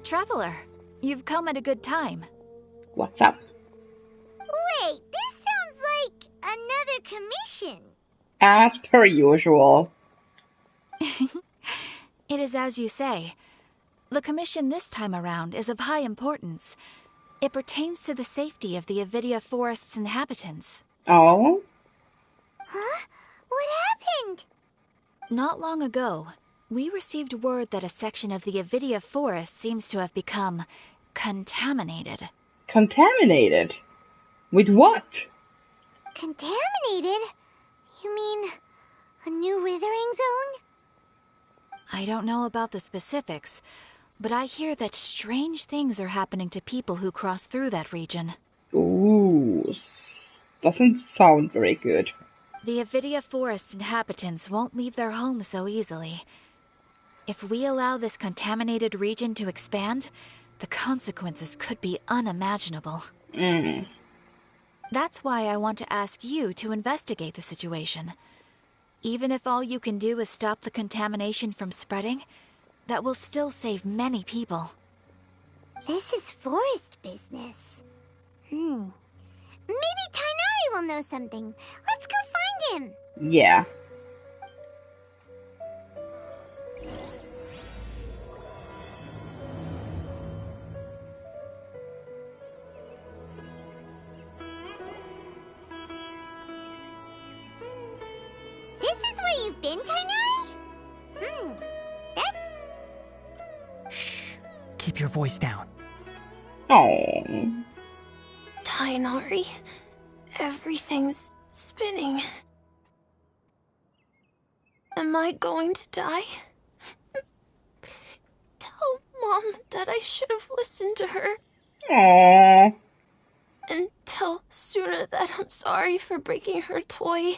Traveler, you've come at a good time. What's up? Wait, this sounds like another commission. As per usual. It is as you say. The commission this time around is of high importance. It pertains to the safety of the Avidia Forest's inhabitants. Oh? Huh? What happened? Not long ago, we received word that a section of the Avidia Forest seems to have become contaminated. Contaminated? With what? Contaminated? You mean a new withering zone? I don't know about the specifics, but I hear that strange things are happening to people who cross through that region. Ooh, doesn't sound very good. The Avidia Forest inhabitants won't leave their homes so easily. If we allow this contaminated region to expand, the consequences could be unimaginable. That's why I want to ask you to investigate the situation. Even if all you can do is stop the contamination from spreading, that will still save many people. This is forest business. Maybe Tighnari will know something. Let's go find him. Yeah. This is where you've been, Tighnari? That's... Shh. Keep your voice down. Oh. Tighnari, everything's spinning. Am I going to die? Tell Mom that I should have listened to her. Aww. And tell Suna that I'm sorry for breaking her toy.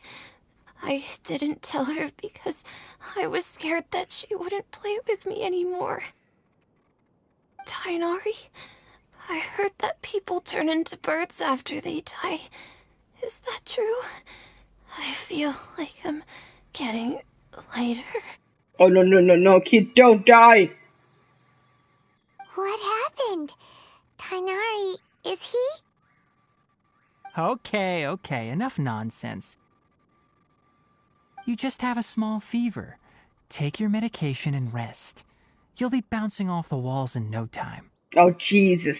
I didn't tell her because I was scared that she wouldn't play with me anymore. Tighnari, I heard that people turn into birds after they die. Is that true? I feel like I'm getting lighter. Oh, no, kid, don't die! What happened? Tighnari, is he? Okay, enough nonsense. You just have a small fever. Take your medication and rest. You'll be bouncing off the walls in no time. Oh, Jesus.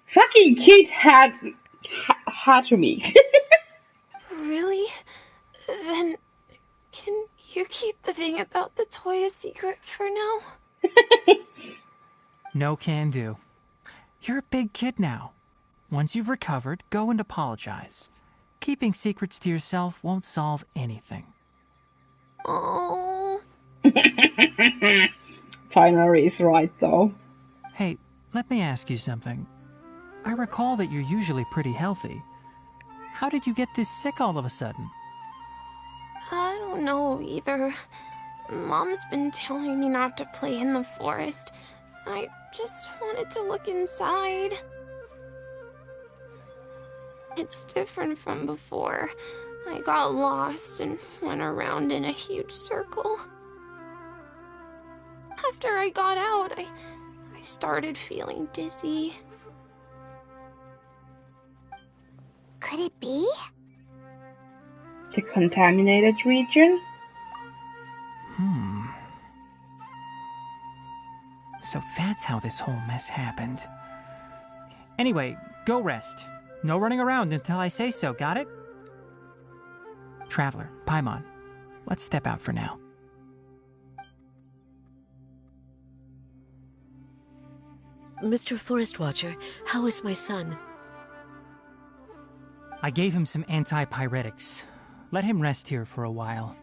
Fucking kid had to me. Really? Then, can you keep the thing about the toy a secret for now? No can do. You're a big kid now. Once you've recovered, go and apologize. Keeping secrets to yourself won't solve anything. Oh. Tighnari is right, though. Hey, let me ask you something. I recall that you're usually pretty healthy. How did you get this sick all of a sudden? I don't know either. Mom's been telling me not to play in the forest. I just wanted to look inside. It's different from before. I got lost and went around in a huge circle. After I got out, I started feeling dizzy. Could it be? The contaminated region? So that's how this whole mess happened. Anyway, go rest. No running around until I say so, got it? Traveler, Paimon, let's step out for now. Mr. Forest Watcher, how is my son? I gave him some antipyretics. Let him rest here for a while.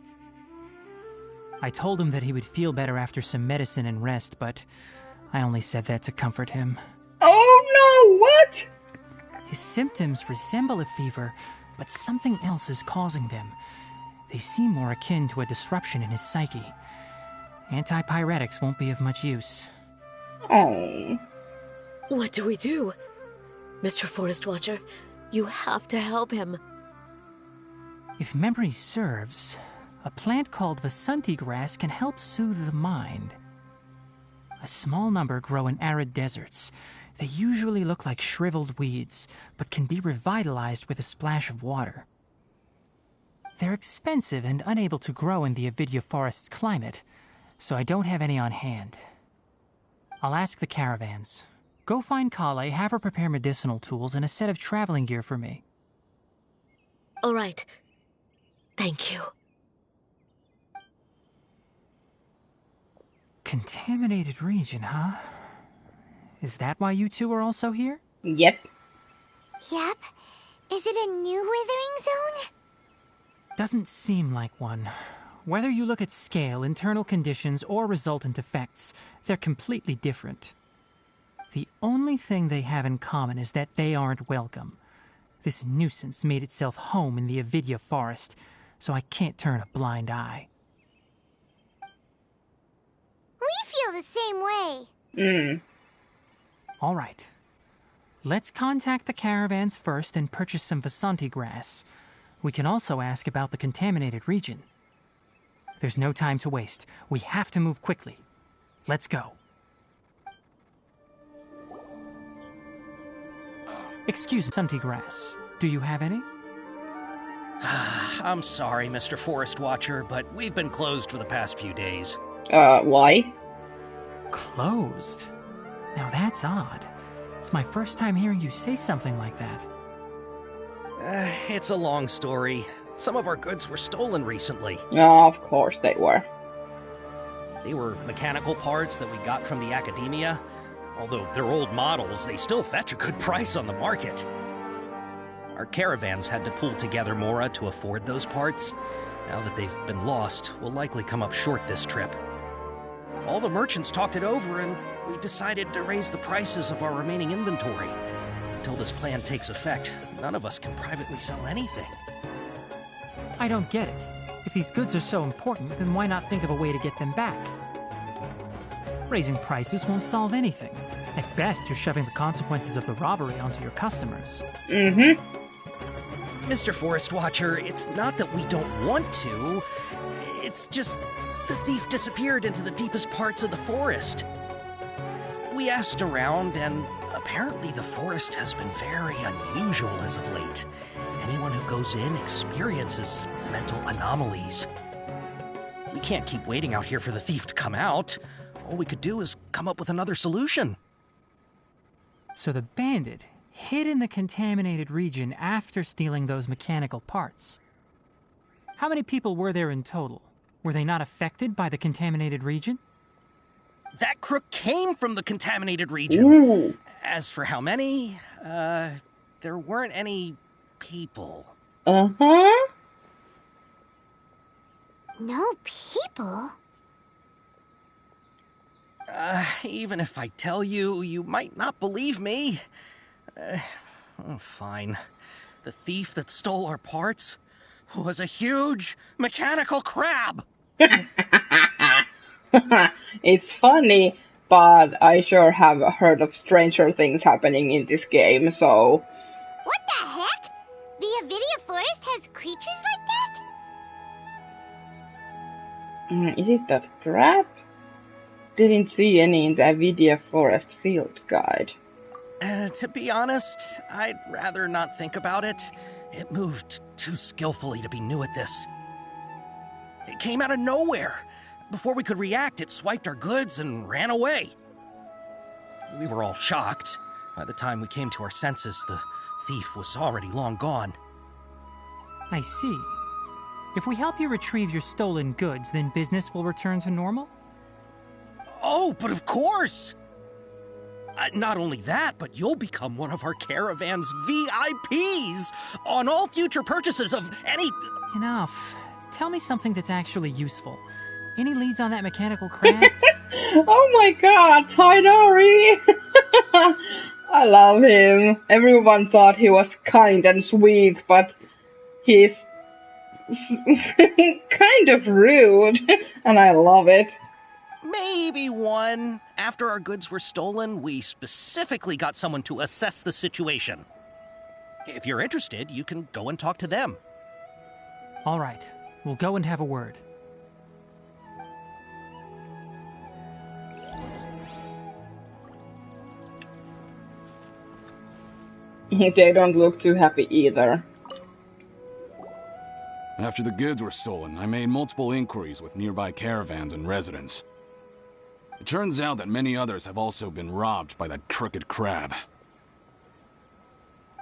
I told him that he would feel better after some medicine and rest, but I only said that to comfort him. Oh no, what? His symptoms resemble a fever, but something else is causing them. They seem more akin to a disruption in his psyche. Antipyretics won't be of much use. Oh. What do we do? Mr. Forest Watcher, you have to help him. If memory serves, a plant called Vasanti grass can help soothe the mind. A small number grow in arid deserts. They usually look like shriveled weeds, but can be revitalized with a splash of water. They're expensive and unable to grow in the Avidya forest's climate, so I don't have any on hand. I'll ask the caravans. Go find Kale, have her prepare medicinal tools and a set of traveling gear for me. All right. Thank you. Contaminated region, huh? Is that why you two are also here? Yep. Yep. Is it a new withering zone? Doesn't seem like one. Whether you look at scale, internal conditions, or resultant effects, they're completely different. The only thing they have in common is that they aren't welcome. This nuisance made itself home in the Avidya forest, so I can't turn a blind eye. We feel the same way. All right. Let's contact the caravans first and purchase some Vasanti grass. We can also ask about the contaminated region. There's no time to waste. We have to move quickly. Let's go. Excuse me, Vasanti grass. Do you have any? I'm sorry, Mr. Forest Watcher, but we've been closed for the past few days. Why? Closed? Now that's odd. It's my first time hearing you say something like that. It's a long story. Some of our goods were stolen recently. Oh, of course they were. They were mechanical parts that we got from the academia. Although they're old models, they still fetch a good price on the market. Our caravans had to pull together Mora to afford those parts. Now that they've been lost, we'll likely come up short this trip. All the merchants talked it over, and we decided to raise the prices of our remaining inventory. Until this plan takes effect, none of us can privately sell anything. I don't get it. If these goods are so important, then why not think of a way to get them back? Raising prices won't solve anything. At best, you're shoving the consequences of the robbery onto your customers. Mr. Forest Watcher, it's not that we don't want to. It's just the thief disappeared into the deepest parts of the forest. We asked around, and apparently the forest has been very unusual as of late. Anyone who goes in experiences mental anomalies. We can't keep waiting out here for the thief to come out. All we could do is come up with another solution. So the bandit hid in the contaminated region after stealing those mechanical parts. How many people were there in total? Were they not affected by the contaminated region? That crook came from the contaminated region. Ooh. As for how many, there weren't any people. Uh-huh. No people? Even if I tell you, you might not believe me. Fine. The thief that stole our parts was a huge mechanical crab. It's funny, but I sure have heard of stranger things happening in this game, so... What the heck? The Avidya forest has creatures like that? Is it that crab? Didn't see any in the Avidya forest field guide. To be honest, I'd rather not think about it. It moved too skillfully to be new at this. It came out of nowhere. Before we could react, it swiped our goods and ran away. We were all shocked. By the time we came to our senses, the thief was already long gone. I see. If we help you retrieve your stolen goods, then business will return to normal? Oh, but of course! Not only that, but you'll become one of our caravan's VIPs on all future purchases of any... Enough. Tell me something that's actually useful. Any leads on that mechanical crab? Oh my god, Tighnari! I love him. Everyone thought he was kind and sweet, but he's kind of rude, and I love it. Maybe one. After our goods were stolen, we specifically got someone to assess the situation. If you're interested, you can go and talk to them. All right. We'll go and have a word. They don't look too happy either. After the goods were stolen, I made multiple inquiries with nearby caravans and residents. It turns out that many others have also been robbed by that crooked crab.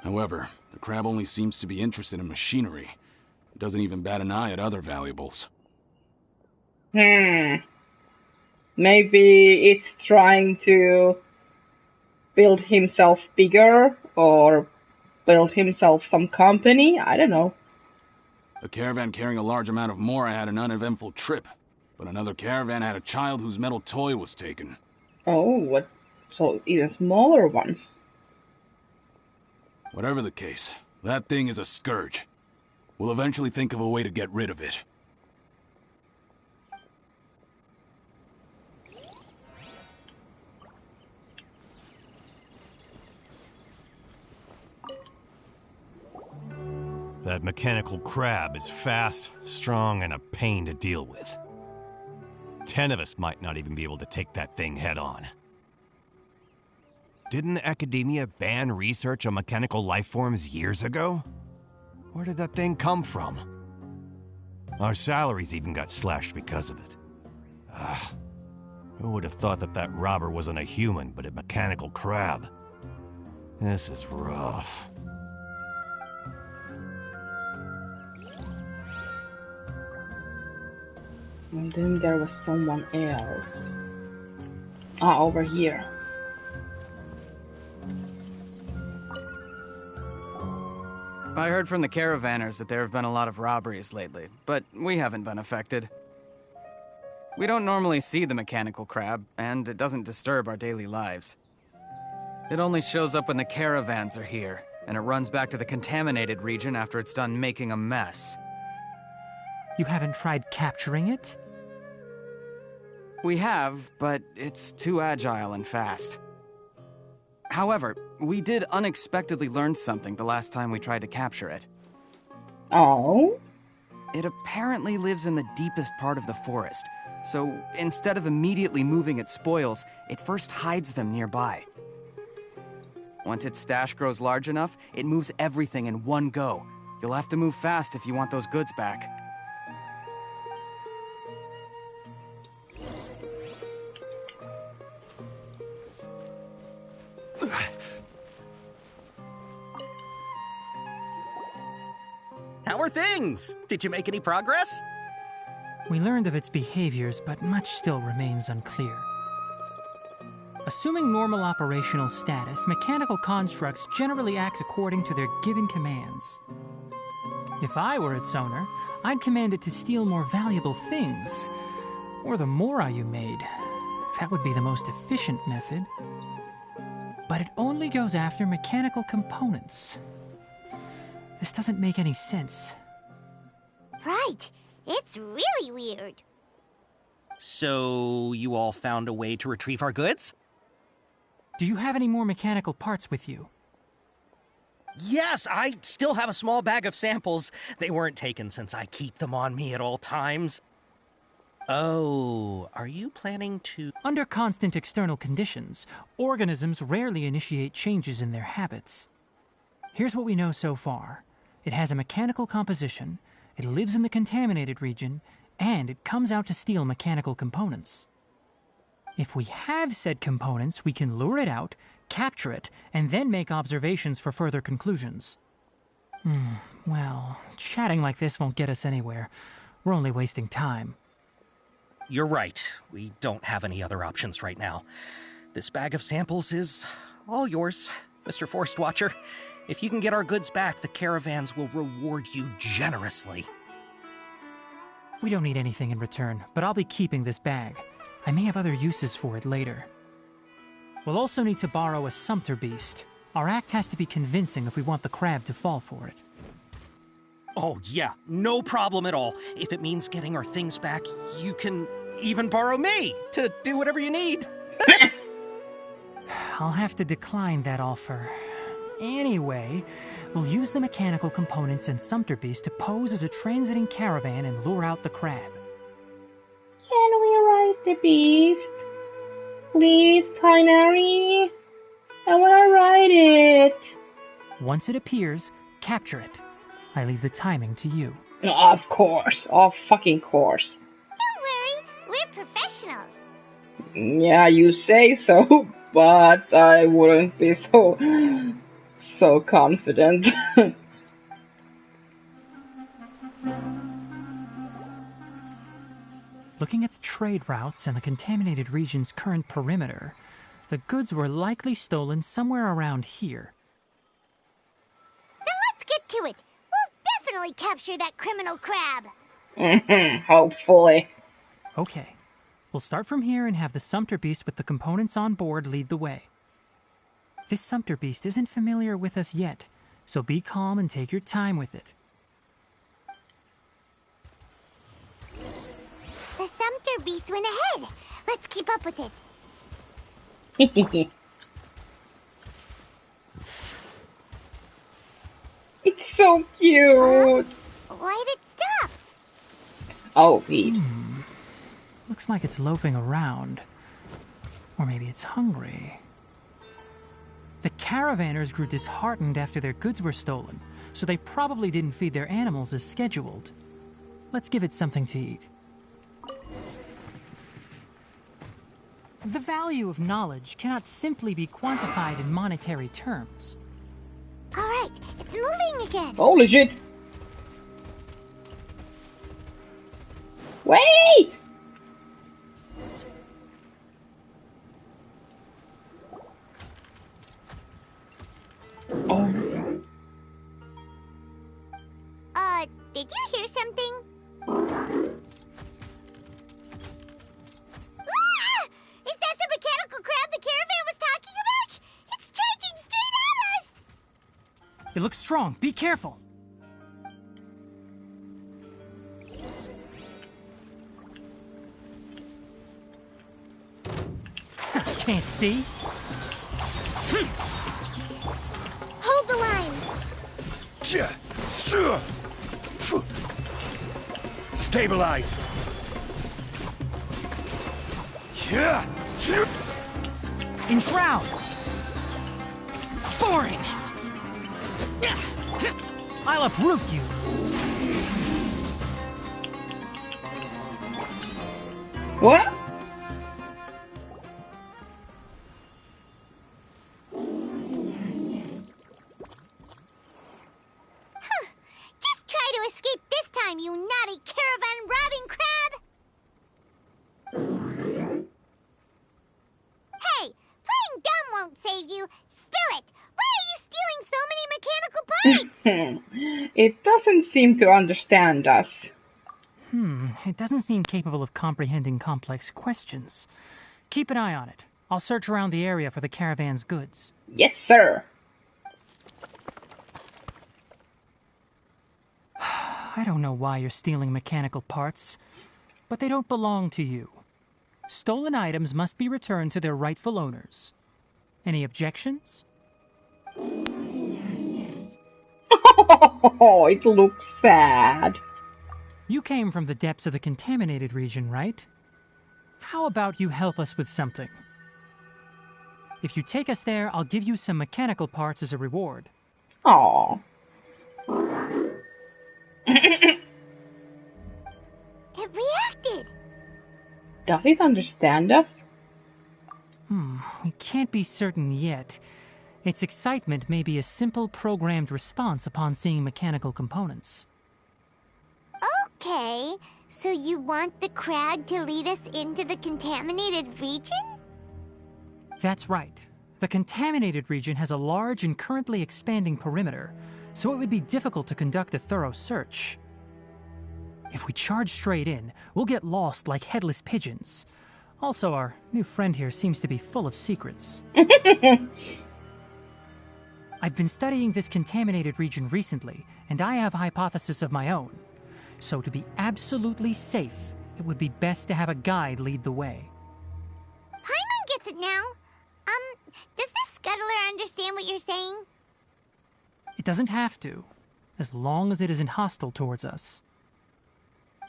However, the crab only seems to be interested in machinery. It doesn't even bat an eye at other valuables. Maybe it's trying to build himself bigger or build himself some company. I don't know. A caravan carrying a large amount of mora had an uneventful trip, but another caravan had a child whose metal toy was taken. Oh, what? So even smaller ones. Whatever the case, that thing is a scourge. We'll eventually think of a way to get rid of it. That mechanical crab is fast, strong, and a pain to deal with. 10 of us might not even be able to take that thing head on. Didn't the Academia ban research on mechanical life forms years ago? Where did that thing come from? Our salaries even got slashed because of it. Who would have thought that that robber wasn't a human, but a mechanical crab? This is rough. And then there was someone else. Ah, over here. I heard from the caravanners that there have been a lot of robberies lately, but we haven't been affected. We don't normally see the mechanical crab, and it doesn't disturb our daily lives. It only shows up when the caravans are here, and it runs back to the contaminated region after it's done making a mess. You haven't tried capturing it? We have, but it's too agile and fast. However, we did unexpectedly learn something the last time we tried to capture it. Oh? It apparently lives in the deepest part of the forest, so instead of immediately moving its spoils, it first hides them nearby. Once its stash grows large enough, it moves everything in one go. You'll have to move fast if you want those goods back. How are things? Did you make any progress? We learned of its behaviors, but much still remains unclear. Assuming normal operational status, mechanical constructs generally act according to their given commands. If I were its owner, I'd command it to steal more valuable things, or the mora you made. That would be the most efficient method. But it only goes after mechanical components. This doesn't make any sense. Right. It's really weird. So, you all found a way to retrieve our goods? Do you have any more mechanical parts with you? Yes, I still have a small bag of samples. They weren't taken since I keep them on me at all times. Oh, are you planning to... Under constant external conditions, organisms rarely initiate changes in their habits. Here's what we know so far. It has a mechanical composition, it lives in the contaminated region, and it comes out to steal mechanical components. If we have said components, we can lure it out, capture it, and then make observations for further conclusions. Well, chatting like this won't get us anywhere. We're only wasting time. You're right. We don't have any other options right now. This bag of samples is all yours, Mr. Forest Watcher. If you can get our goods back, the caravans will reward you generously. We don't need anything in return, but I'll be keeping this bag. I may have other uses for it later. We'll also need to borrow a sumpter beast. Our act has to be convincing if we want the crab to fall for it. Oh yeah, no problem at all. If it means getting our things back, you can even borrow me to do whatever you need. I'll have to decline that offer. Anyway, we'll use the mechanical components and sumpter beast to pose as a transiting caravan and lure out the crab. Can we ride the beast? Please, Tighnari? I wanna ride it. Once it appears, capture it. I leave the timing to you. Of course. Of fucking course. Don't worry, we're professionals. Yeah, you say so, but I wouldn't be so confident. Looking at the trade routes and the contaminated region's current perimeter, the goods were likely stolen somewhere around here. Then let's get to it. We'll definitely capture that criminal crab. Hopefully. Okay, we'll start from here and have the Sumpter Beast with the components on board lead the way. This Sumpter Beast isn't familiar with us yet, so be calm and take your time with it. The Sumpter Beast went ahead. Let's keep up with it. It's so cute. Why'd it stop? Oh, Pete. Looks like it's loafing around. Or maybe it's hungry. The caravanners grew disheartened after their goods were stolen, so they probably didn't feed their animals as scheduled. Let's give it something to eat. The value of knowledge cannot simply be quantified in monetary terms. All right, it's moving again. Holy shit. Wait! Oh my god. Did you hear something? Ah! Is that the mechanical crab the caravan was talking about? It's charging straight at us! It looks strong. Be careful. Can't see. Hold the line. Stabilize. Enshroud. Boring. I'll uproot you. What? Just try to escape this time, you naughty caravan-robbing crab! Hey, playing dumb won't save you. Spill it! Why are you stealing so many mechanical parts? It doesn't seem to understand us. It doesn't seem capable of comprehending complex questions. Keep an eye on it. I'll search around the area for the caravan's goods. Yes, sir. I don't know why you're stealing mechanical parts, but they don't belong to you. Stolen items must be returned to their rightful owners. Any objections? Oh, it looks sad. You came from the depths of the contaminated region, right? How about you help us with something? If you take us there, I'll give you some mechanical parts as a reward. Aww. It reacted! Does it understand us? We can't be certain yet. Its excitement may be a simple programmed response upon seeing mechanical components. Okay, so you want the crab to lead us into the contaminated region? That's right. The contaminated region has a large and currently expanding perimeter, so it would be difficult to conduct a thorough search. If we charge straight in, we'll get lost like headless pigeons. Also, our new friend here seems to be full of secrets. I've been studying this contaminated region recently, and I have a hypothesis of my own. So to be absolutely safe, it would be best to have a guide lead the way. Paimon gets it now. Does this scuttler understand what you're saying? It doesn't have to, as long as it isn't hostile towards us.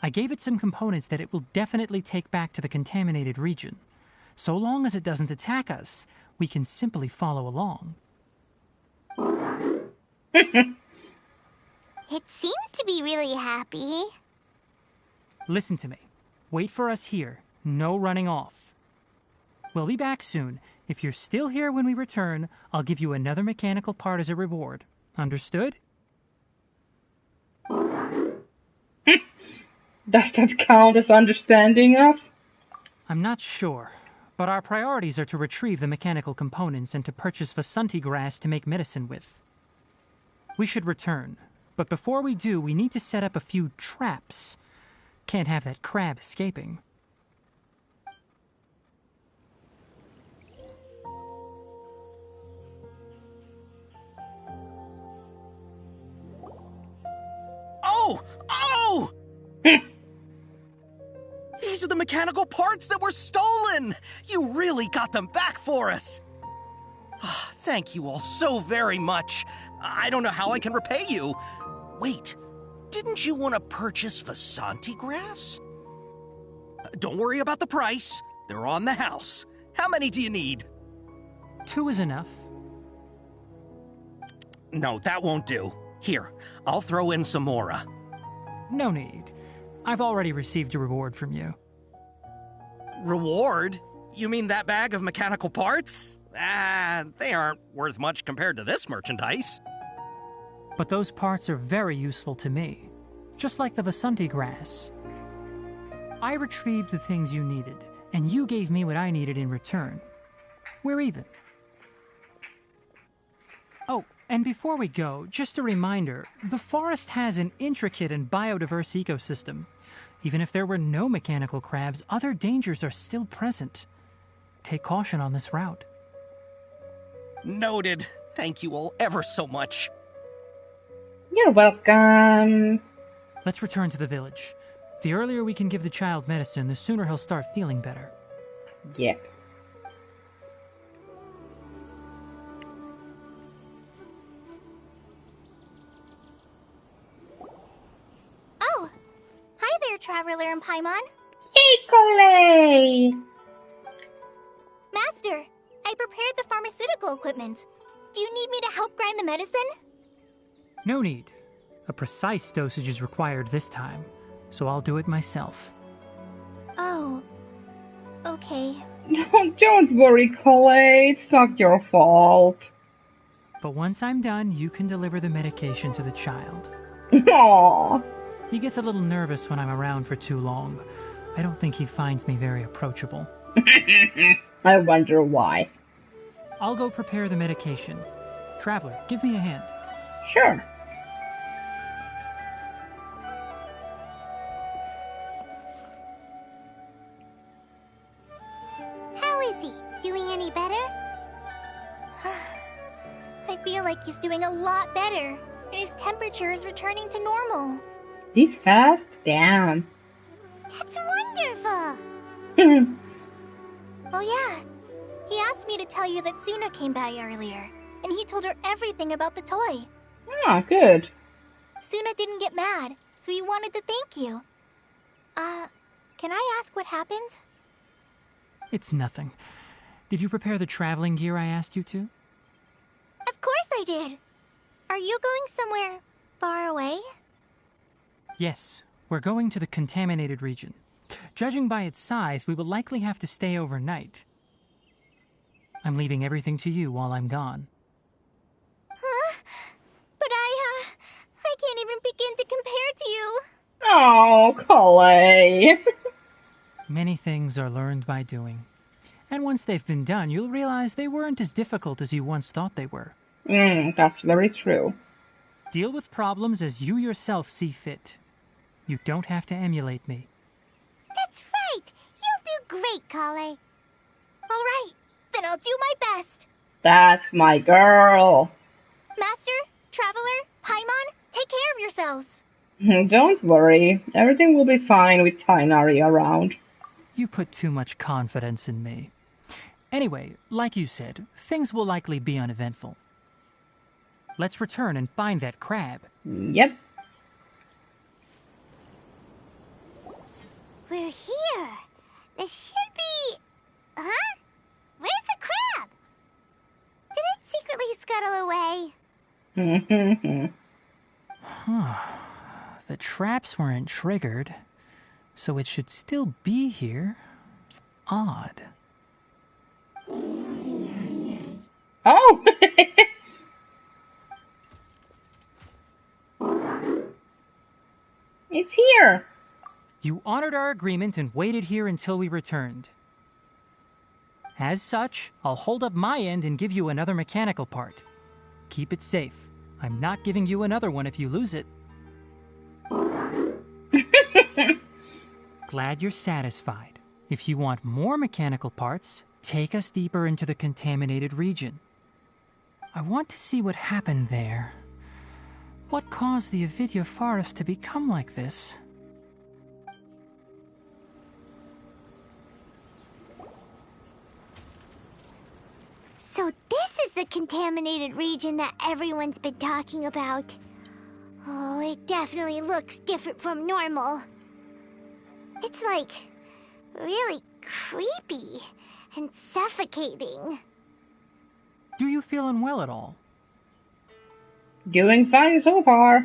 I gave it some components that it will definitely take back to the contaminated region. So long as it doesn't attack us, we can simply follow along. It seems to be really happy. Listen to me. Wait for us here. No running off. We'll be back soon. If you're still here when we return, I'll give you another mechanical part as a reward. Understood? Does that count as understanding us? I'm not sure, but our priorities are to retrieve the mechanical components and to purchase Vasanti grass to make medicine with. We should return, but before we do, we need to set up a few traps. Can't have that crab escaping. Oh! Oh! These are the mechanical parts that were stolen! You really got them back for us! Thank you all so very much. I don't know how I can repay you. Wait, didn't you want to purchase Vasanti grass? Don't worry about the price. They're on the house. How many do you need? 2 is enough. No, that won't do. Here, I'll throw in some more. No need. I've already received a reward from you. Reward? You mean that bag of mechanical parts? They aren't worth much compared to this merchandise. But those parts are very useful to me. Just like the Vasanti grass. I retrieved the things you needed, and you gave me what I needed in return. We're even. Oh, and before we go, just a reminder, the forest has an intricate and biodiverse ecosystem. Even if there were no mechanical crabs, other dangers are still present. Take caution on this route. Noted. Thank you all ever so much. You're welcome. Let's return to the village. The earlier we can give the child medicine, the sooner he'll start feeling better. Yep. Oh! Hi there, Traveler and Paimon. Equally! Master, I prepared the pharmaceutical equipment. Do you need me to help grind the medicine? No need. A precise dosage is required this time, so I'll do it myself. Oh. Okay. Don't worry, Colette. It's not your fault. But once I'm done, you can deliver the medication to the child. Aww. He gets a little nervous when I'm around for too long. I don't think he finds me very approachable. I wonder why. I'll go prepare the medication. Traveler, give me a hand. Sure. How is he? Doing any better? I feel like he's doing a lot better, and his temperature is returning to normal. This fast? Damn. That's wonderful! Oh yeah, he asked me to tell you that Suna came by earlier, and he told her everything about the toy. Ah, good. Suna didn't get mad, so he wanted to thank you. Can I ask what happened? It's nothing. Did you prepare the traveling gear I asked you to? Of course I did! Are you going somewhere far away? Yes, we're going to the contaminated region. Judging by its size, we will likely have to stay overnight. I'm leaving everything to you while I'm gone. Huh? But I can't even begin to compare to you. Oh, Colette. Many things are learned by doing. And once they've been done, you'll realize they weren't as difficult as you once thought they were. That's very true. Deal with problems as you yourself see fit. You don't have to emulate me. That's right! You'll do great, Kale. Alright, then I'll do my best. That's my girl. Master, Traveler, Paimon, take care of yourselves. Don't worry. Everything will be fine with Tighnari around. You put too much confidence in me. Anyway, like you said, things will likely be uneventful. Let's return and find that crab. Yep. We're here. This should be... Huh? Where's the crab? Did it secretly scuttle away? Mhm. The traps weren't triggered, so it should still be here. Odd. Oh! It's here! You honored our agreement and waited here until we returned. As such, I'll hold up my end and give you another mechanical part. Keep it safe. I'm not giving you another one if you lose it. Glad you're satisfied. If you want more mechanical parts, take us deeper into the contaminated region. I want to see what happened there. What caused the Avidya forest to become like this? So this is the contaminated region that everyone's been talking about. Oh, it definitely looks different from normal. It's like really creepy and suffocating. Do you feel unwell at all? Doing fine so far.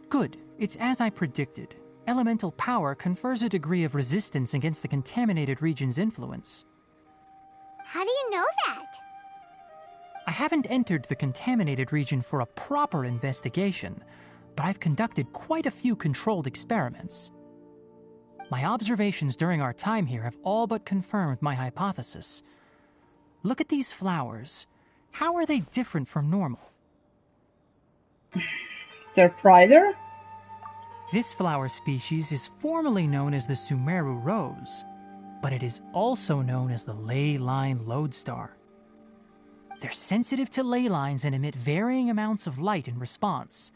Good. It's as I predicted. Elemental power confers a degree of resistance against the contaminated region's influence. How do you know that? I haven't entered the contaminated region for a proper investigation, but I've conducted quite a few controlled experiments. My observations during our time here have all but confirmed my hypothesis. Look at these flowers. How are they different from normal? They're brighter? This flower species is formally known as the Sumeru rose, but it is also known as the ley line lodestar. They're sensitive to ley lines and emit varying amounts of light in response.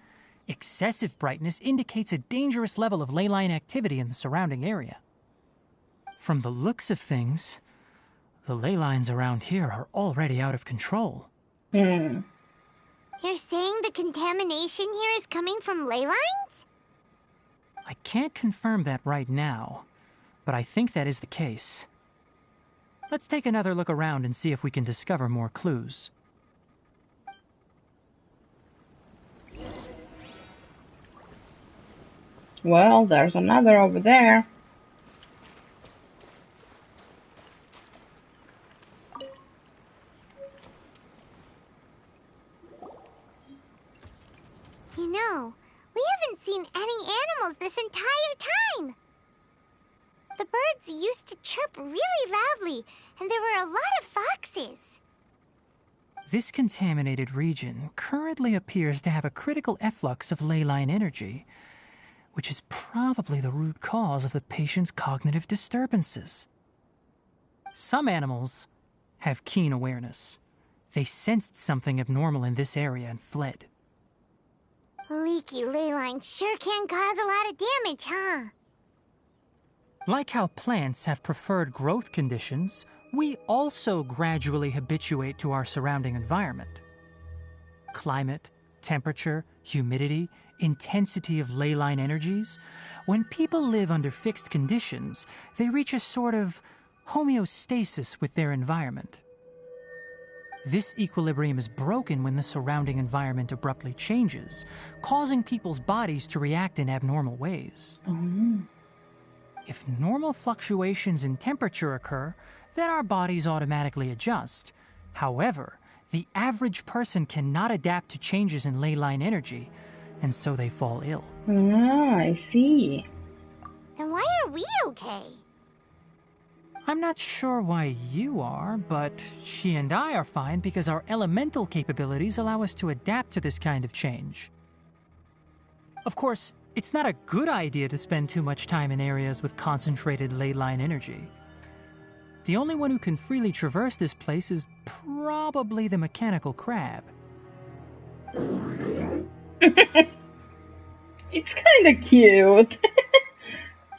Excessive brightness indicates a dangerous level of ley line activity in the surrounding area. From the looks of things, the ley lines around here are already out of control. You're saying the contamination here is coming from ley lines? I can't confirm that right now, but I think that is the case. Let's take another look around and see if we can discover more clues. Well, there's another over there. You know, we haven't seen any animals this entire time. The birds used to chirp really loudly, and there were a lot of foxes. This contaminated region currently appears to have a critical efflux of ley line energy, which is probably the root cause of the patient's cognitive disturbances. Some animals have keen awareness. They sensed something abnormal in this area and fled. Leaky ley lines sure can cause a lot of damage, huh? Like how plants have preferred growth conditions, we also gradually habituate to our surrounding environment. Climate, temperature, humidity, intensity of ley line energies. When people live under fixed conditions, they reach a sort of homeostasis with their environment. This equilibrium is broken when the surrounding environment abruptly changes, causing people's bodies to react in abnormal ways. If normal fluctuations in temperature occur, then our bodies automatically adjust. However, the average person cannot adapt to changes in ley line energy, and so they fall ill. Ah, I see. Then why are we okay? I'm not sure why you are, but she and I are fine because our elemental capabilities allow us to adapt to this kind of change. Of course, it's not a good idea to spend too much time in areas with concentrated ley line energy. The only one who can freely traverse this place is probably the mechanical crab. It's kinda cute.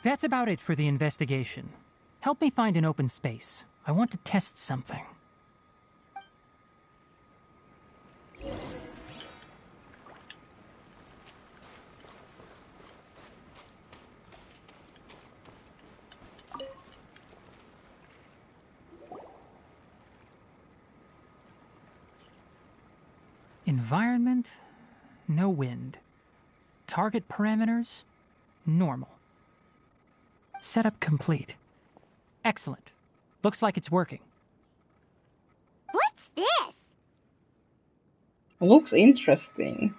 That's about it for the investigation. Help me find an open space. I want to test something. Environment, no wind. Target parameters, normal. Setup complete. Excellent. Looks like it's working. What's this? Looks interesting.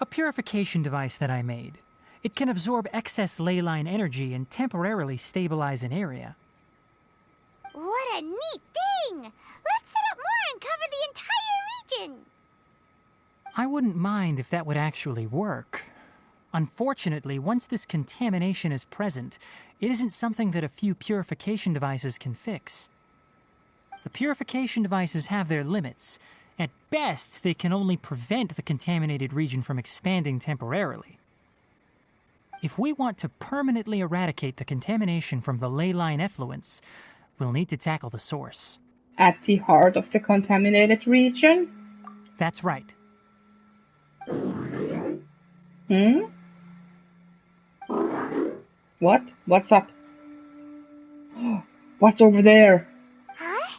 A purification device that I made. It can absorb excess ley line energy and temporarily stabilize an area. What a neat thing! Let's set up more and cover the entire region! I wouldn't mind if that would actually work. Unfortunately, once this contamination is present, it isn't something that a few purification devices can fix. The purification devices have their limits. At best, they can only prevent the contaminated region from expanding temporarily. If we want to permanently eradicate the contamination from the ley line effluents, we'll need to tackle the source. At the heart of the contaminated region? That's right. Hmm? What? What's up? What's over there? Huh?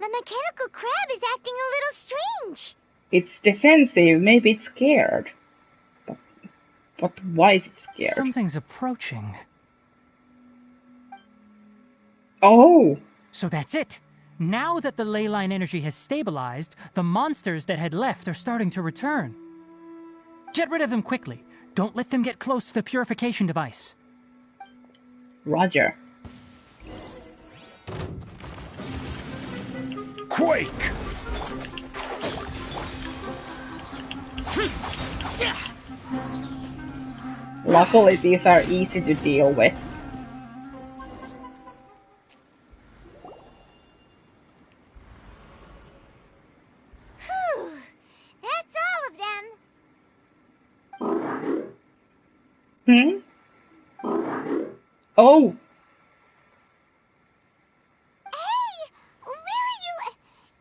The mechanical crab is acting a little strange. It's defensive. Maybe it's scared. But why is it scared? Something's approaching. Oh! So that's it. Now that the ley line energy has stabilized, the monsters that had left are starting to return. Get rid of them quickly. Don't let them get close to the purification device. Roger. Quake! Luckily, these are easy to deal with. Whew! That's all of them. Hmm? Oh! Hey! Where are you?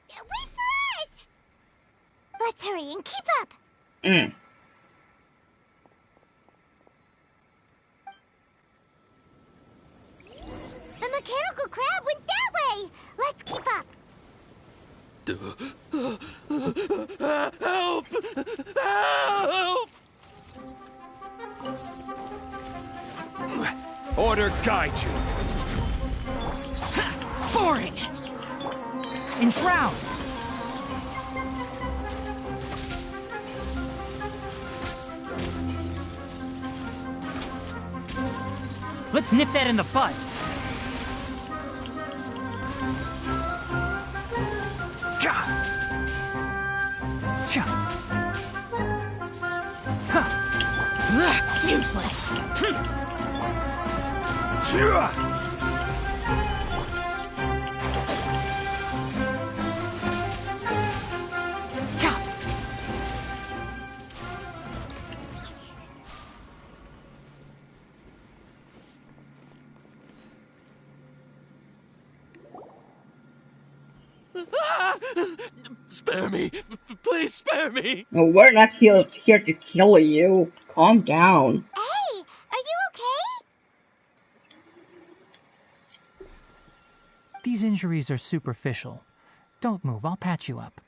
Wait for us! Let's hurry and keep up. Mm. The mechanical crab went that way. Let's keep up. Help! Help! Order guide you. Boring! Enshroud! Let's nip that in the bud. Gah! Cha! Huh! Useless! Spare me! Please spare me! No, we're not here to kill you. Calm down. Hey, are you okay? These injuries are superficial. Don't move, I'll patch you up.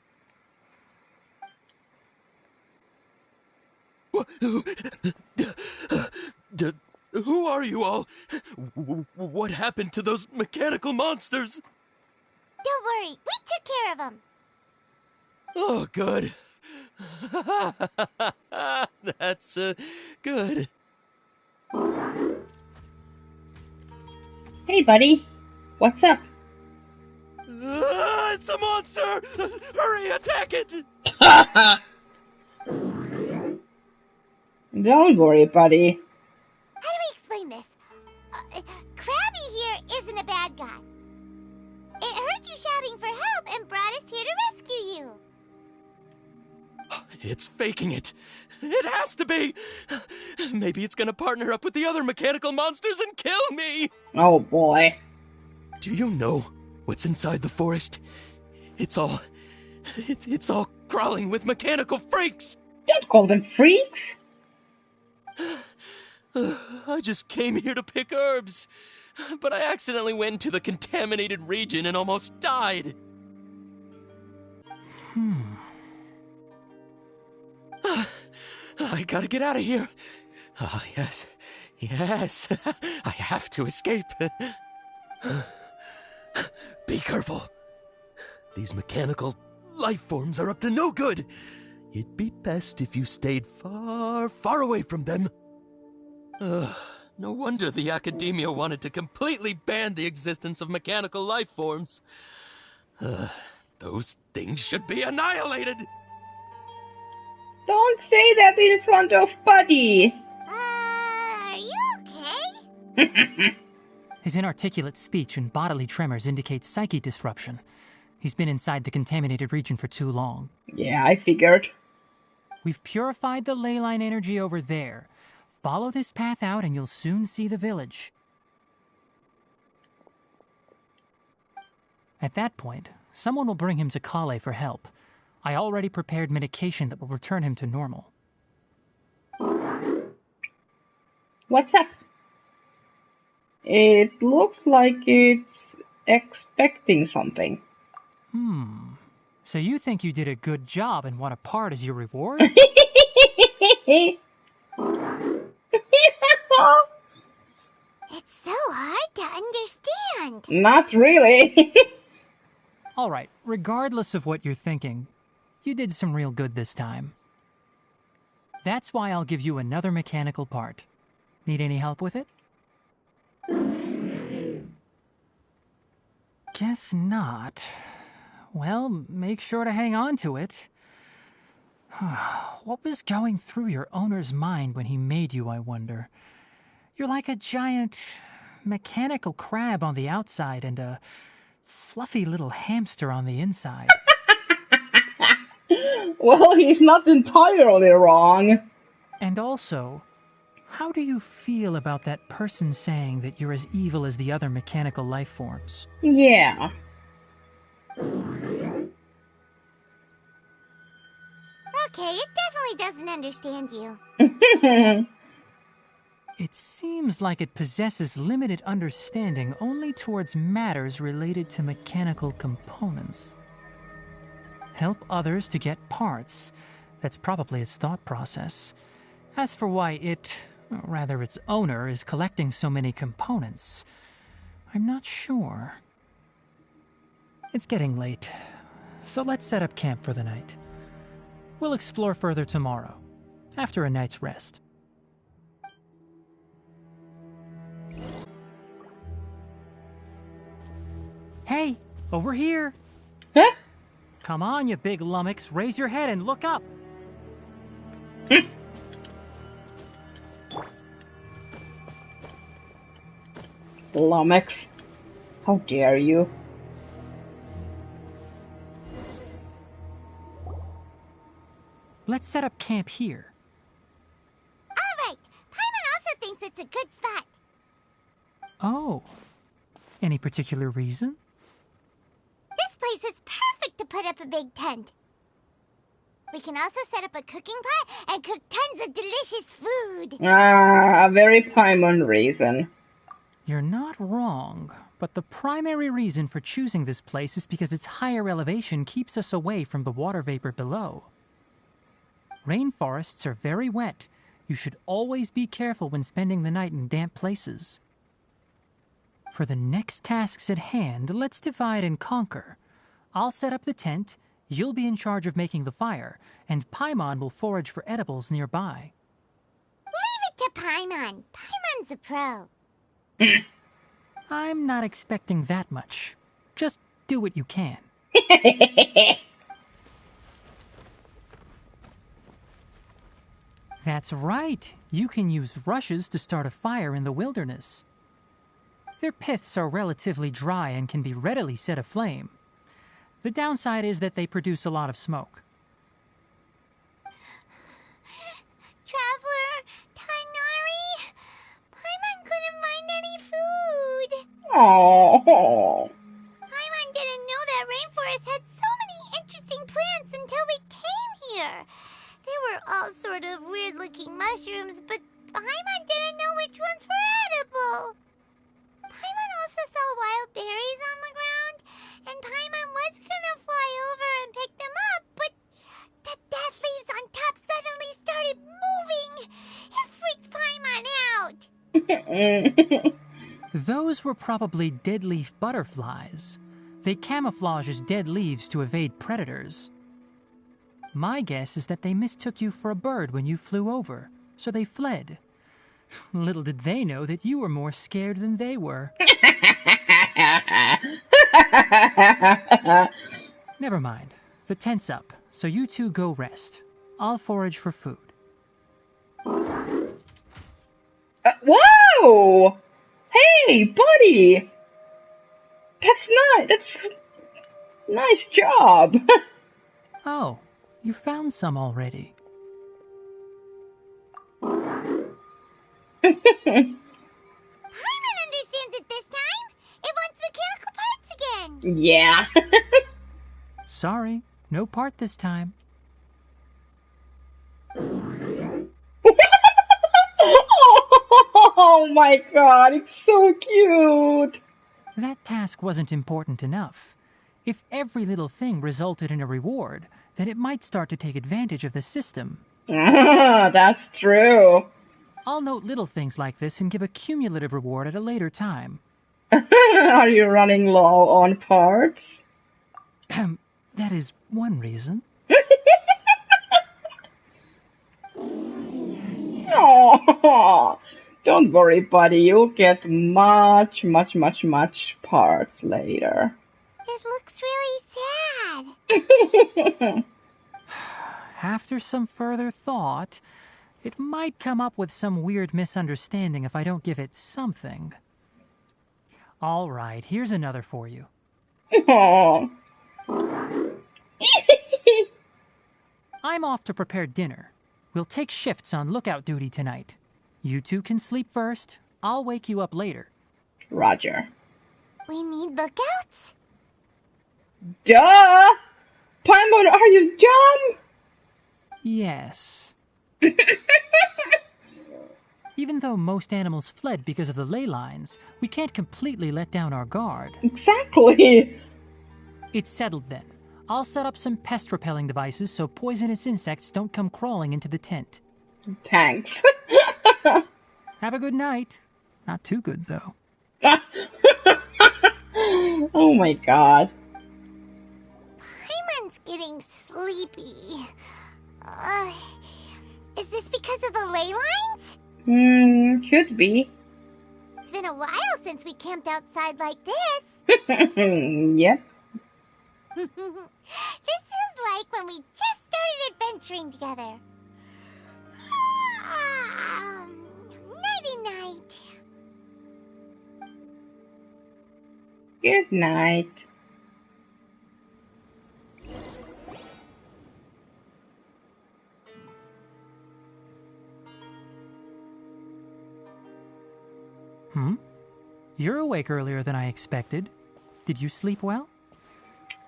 Who are you all? What happened to those mechanical monsters? Don't worry, we took care of them. Oh, good. That's good. Hey, buddy. What's up? It's a monster! Hurry, attack it! Don't worry, buddy. How do we explain this? Krabby here isn't a bad guy. It heard you shouting for help and brought us here to rescue you. It's faking it. It has to be. Maybe it's gonna partner up with the other mechanical monsters and kill me. Oh, boy. Do you know what's inside the forest? It's all crawling with mechanical freaks. Don't call them freaks. I just came here to pick herbs, but I accidentally went into the contaminated region and almost died. I gotta get out of here. Ah, yes. Yes. I have to escape. Be careful. These mechanical life forms are up to no good. It'd be best if you stayed far, far away from them. No wonder the Academia wanted to completely ban the existence of mechanical life forms. Those things should be annihilated. Don't say that in front of Buddy. Are you okay? His inarticulate speech and bodily tremors indicate psyche disruption. He's been inside the contaminated region for too long. Yeah, I figured. We've purified the ley line energy over there. Follow this path out and you'll soon see the village. At that point, someone will bring him to Kale for help. I already prepared medication that will return him to normal. What's up? It looks like it's expecting something. So you think you did a good job and want a part as your reward? It's so hard to understand. Not really. Alright, regardless of what you're thinking, you did some real good this time. That's why I'll give you another mechanical part. Need any help with it? Guess not. Well, make sure to hang on to it. What was going through your owner's mind when he made you, I wonder? You're like a giant mechanical crab on the outside and a fluffy little hamster on the inside. Well, he's not entirely wrong. And also, how do you feel about that person saying that you're as evil as the other mechanical life forms? Yeah. Okay, it definitely doesn't understand you. It seems like it possesses limited understanding only towards matters related to mechanical components. Help others to get parts. That's probably its thought process. As for why it, or rather its owner, is collecting so many components, I'm not sure. It's getting late, so let's set up camp for the night. We'll explore further tomorrow, after a night's rest. Hey, over here! Huh? Come on, you big lummox, raise your head and look up! Lummox. How dare you? Let's set up camp here. Alright, Paimon also thinks it's a good spot. Oh. Any particular reason? This place is perfect to put up a big tent. We can also set up a cooking pot and cook tons of delicious food. A very Paimon reason. You're not wrong, but the primary reason for choosing this place is because its higher elevation keeps us away from the water vapor below. Rainforests are very wet. You should always be careful when spending the night in damp places. For the next tasks at hand, let's divide and conquer. I'll set up the tent, you'll be in charge of making the fire, and Paimon will forage for edibles nearby. Leave it to Paimon. Paimon's a pro. I'm not expecting that much. Just do what you can. That's right. You can use rushes to start a fire in the wilderness. Their piths are relatively dry and can be readily set aflame. The downside is that they produce a lot of smoke. Traveler, Tighnari, Paimon couldn't find any food. Oh. Paimon didn't know that rainforest had so many interesting plants until we came here. They were all sort of weird-looking mushrooms, but Paimon didn't know which ones were edible. Paimon also saw wild berries on the ground, and Paimon was gonna fly over and pick them up, but the dead leaves on top suddenly Those were probably dead leaf butterflies. They camouflage as dead leaves to evade predators. My guess is that they mistook you for a bird when you flew over, so they fled. Little did they know that you were more scared than they were. Never mind. The tent's up, so you two go rest. I'll forage for food. Wow! Hey, buddy! That's nice. That's nice job. Oh, you found some already. Paimon understands it this time. It wants mechanical parts again. Yeah. Sorry, no part this time. Oh my god, it's so cute. That task wasn't important enough. If every little thing resulted in a reward, then it might start to take advantage of the system. That's true. I'll note little things like this and give a cumulative reward at a later time. Are you running low on parts? That is one reason. Oh, don't worry, buddy. You'll get much parts later. It looks really sad. After some further thought, it might come up with some weird misunderstanding if I don't give it something. All right, here's another for you. Oh. I'm off to prepare dinner. We'll take shifts on lookout duty tonight. You two can sleep first. I'll wake you up later. Roger. We need lookouts? Duh! Paimon, are you dumb? Yes. Even though most animals fled because of the ley lines, we can't completely let down our guard. Exactly. It's settled then. I'll set up some pest-repelling devices so poisonous insects don't come crawling into the tent. Thanks. Have a good night. Not too good, though. Oh my god. Paimon's getting sleepy. Is this because of the ley lines? Should be. It's been a while since we camped outside like this. Yep. This feels like when we just started adventuring together. Nighty-night. Good night. You're awake earlier than I expected. Did you sleep well?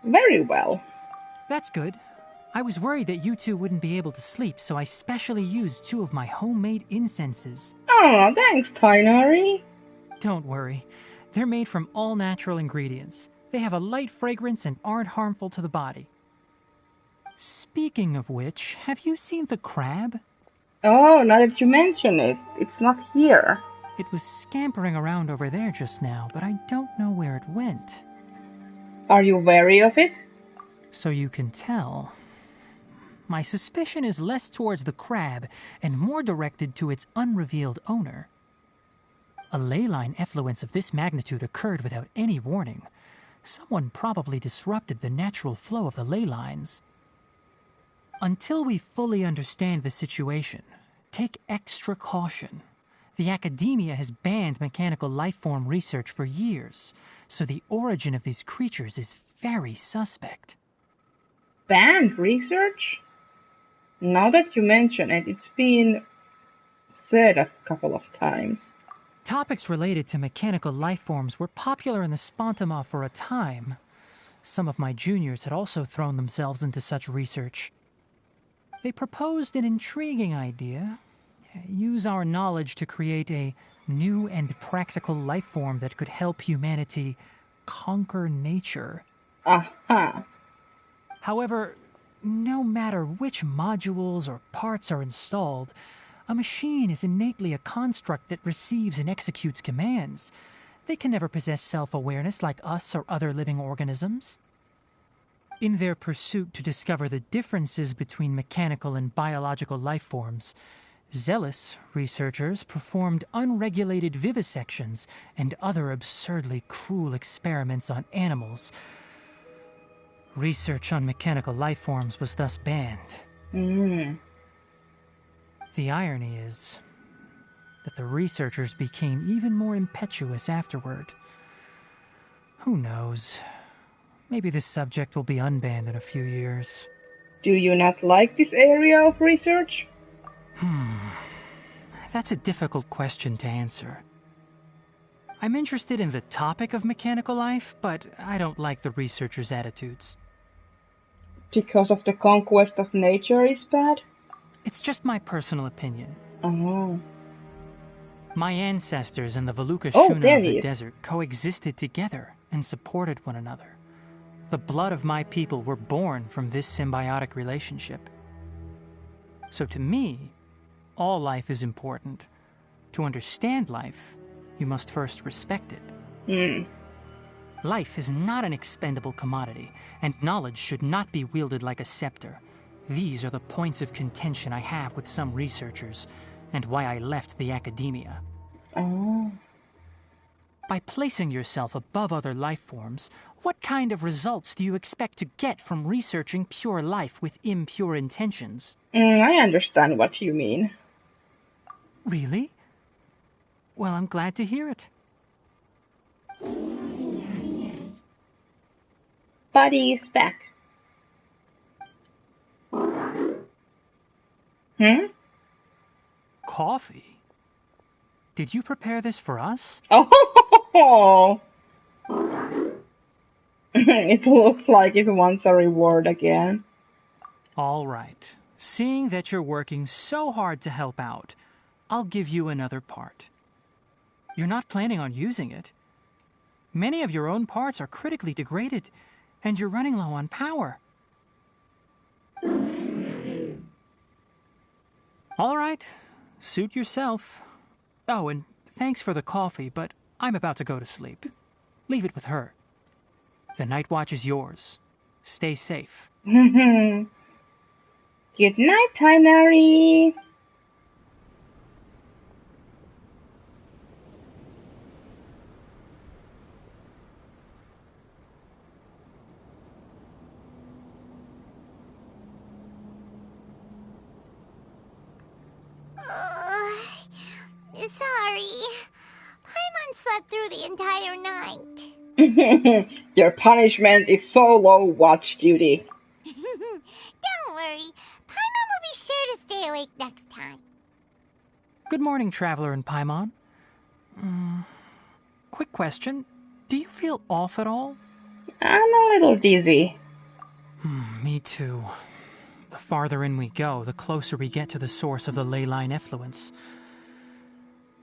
Very well. That's good. I was worried that you two wouldn't be able to sleep, so I specially used 2 of my homemade incenses. Oh, thanks, Tighnari. Don't worry. They're made from all natural ingredients. They have a light fragrance and aren't harmful to the body. Speaking of which, have you seen the crab? Oh, now that you mention it, it's not here. It was scampering around over there just now, but I don't know where it went. Are you wary of it? So you can tell. My suspicion is less towards the crab and more directed to its unrevealed owner. A ley line effluence of this magnitude occurred without any warning. Someone probably disrupted the natural flow of the ley lines. Until we fully understand the situation, take extra caution. The academia has banned mechanical lifeform research for years, so the origin of these creatures is very suspect. Banned research? Now that you mention it, it's been said a couple of times. Topics related to mechanical lifeforms were popular in the Spontama for a time. Some of my juniors had also thrown themselves into such research. They proposed an intriguing idea. Use our knowledge to create a new and practical lifeform that could help humanity conquer nature. Aha. However, no matter which modules or parts are installed, A machine is innately a construct that receives and executes commands. They can never possess self-awareness like us or other living organisms. In their pursuit to discover the differences between mechanical and biological life forms, zealous researchers performed unregulated vivisections and other absurdly cruel experiments on animals. Research on mechanical life forms was thus banned. The irony is that the researchers became even more impetuous afterward. Who knows? Maybe this subject will be unbanned in a few years. Do you not like this area of research? That's a difficult question to answer. I'm interested in the topic of mechanical life, but I don't like the researchers' attitudes. Because of the conquest of nature is bad? It's just my personal opinion. Oh. My ancestors and the Valuka Oh, Shuna there of he the is. desert coexisted together and supported one another. The blood of my people were born from this symbiotic relationship. So to me, all life is important. To understand life, you must first respect it. Life is not an expendable commodity, and knowledge should not be wielded like a scepter. These are the points of contention I have with some researchers, and why I left the academia. Oh. By placing yourself above other life forms, what kind of results do you expect to get from researching pure life with impure intentions? I understand what you mean. Really? Well, I'm glad to hear it. Buddy is back. Coffee? Did you prepare this for us? Oh! It looks like it wants a reward again. All right. Seeing that you're working so hard to help out, I'll give you another part. You're not planning on using it. Many of your own parts are critically degraded, and you're running low on power. All right. Suit yourself. Oh, and thanks for the coffee, but I'm about to go to sleep. Leave it with her. The night watch is yours. Stay safe. Good night, Tighnari. Sorry. Paimon slept through the entire night. Your punishment is solo watch duty. Don't worry. Paimon will be sure to stay awake next time. Good morning, Traveler and Paimon. Quick question. Do you feel off at all? I'm a little dizzy. Me too. The farther in we go, the closer we get to the source of the ley line effluence.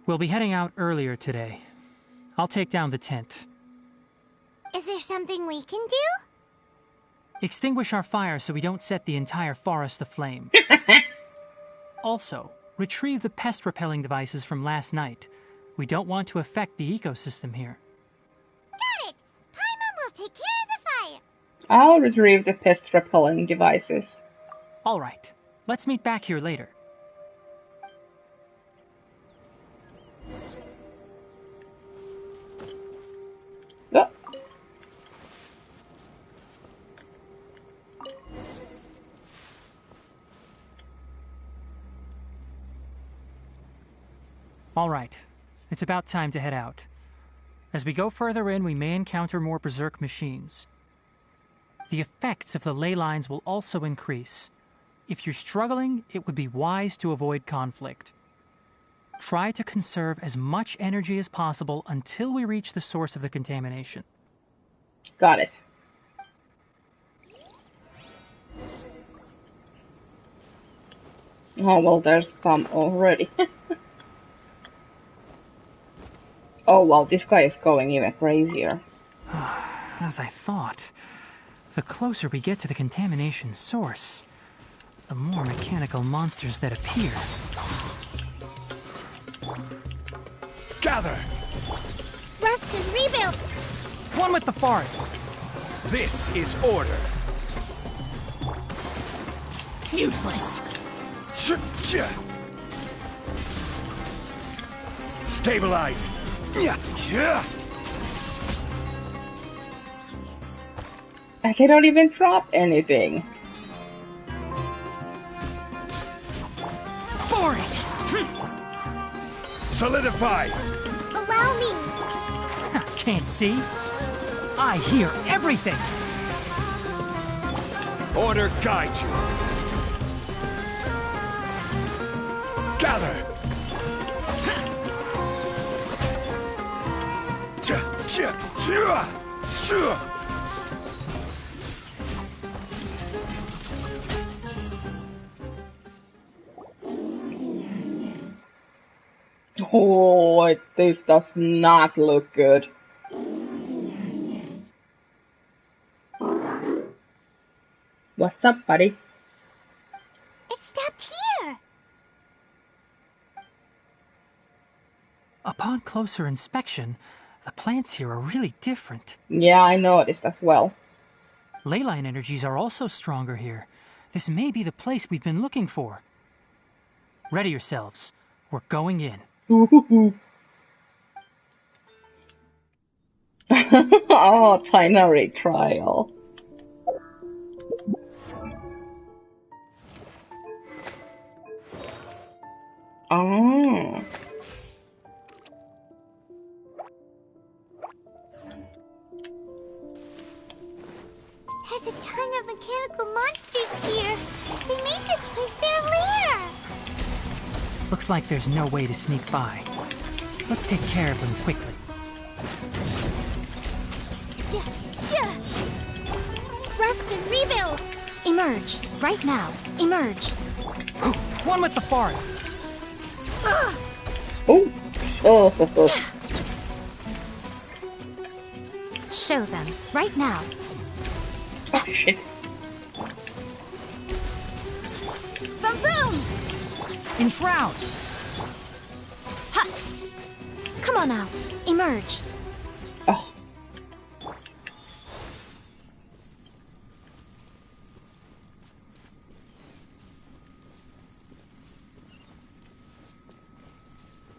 We'll be heading out earlier today. I'll take down the tent. Is there something we can do? Extinguish our fire so we don't set the entire forest aflame. Also, retrieve the pest-repelling devices from last night. We don't want to affect the ecosystem here. Got it! Paimon will take care of the fire. I'll retrieve the pest-repelling devices. All right. Let's meet back here later. Oh. All right. It's about time to head out. As we go further in, we may encounter more berserk machines. The effects of the ley lines will also increase. If you're struggling, it would be wise to avoid conflict. Try to conserve as much energy as possible until we reach the source of the contamination. Got it. Oh, well, there's some already. Oh, wow, this guy is going even crazier. As I thought, the closer we get to the contamination source, the more mechanical monsters that appear. Gather! Rest and rebuild! One with the forest. This is order. Useless. Stabilize. They don't even drop anything. For it! Solidify. Allow me! Can't see. I hear everything. Order guide you. Gather. Oh, this does not look good. What's up, buddy? It stopped here! Upon closer inspection, the plants here are really different. Yeah, I noticed as well. Leyline energies are also stronger here. This may be the place we've been looking for. Ready yourselves. We're going in. Oh, Tighnari trial. Oh. There's a ton of mechanical monsters here. They made this place their lair. Looks like there's no way to sneak by. Let's take care of them quickly. Rest and rebuild. Emerge. Right now. Emerge. One with the forest. Oh. Oh. Show them. Right now. Oh, shit. Boom boom! Enshroud! Ha! Come on out. Emerge. Oh.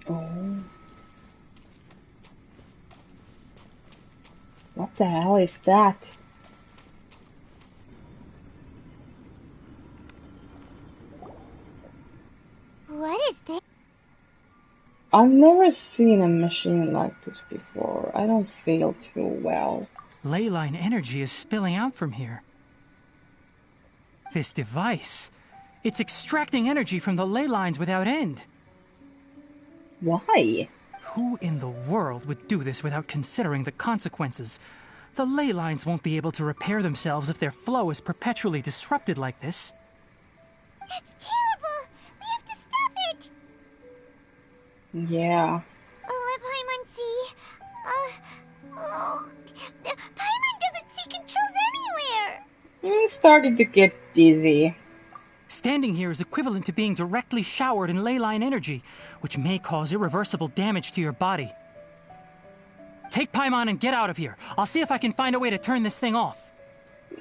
Oh. What the hell is that? What is this? I've never seen a machine like this before. I don't feel too well. Leyline energy is spilling out from here. This device, it's extracting energy from the ley lines without end. Why? Who in the world would do this without considering the consequences? The ley lines won't be able to repair themselves if their flow is perpetually disrupted like this. That's terrible! We have to stop it! Yeah. Oh, let Paimon see. Paimon doesn't see controls anywhere! I'm starting to get dizzy. Standing here is equivalent to being directly showered in leyline energy, which may cause irreversible damage to your body. Take Paimon and get out of here. I'll see if I can find a way to turn this thing off.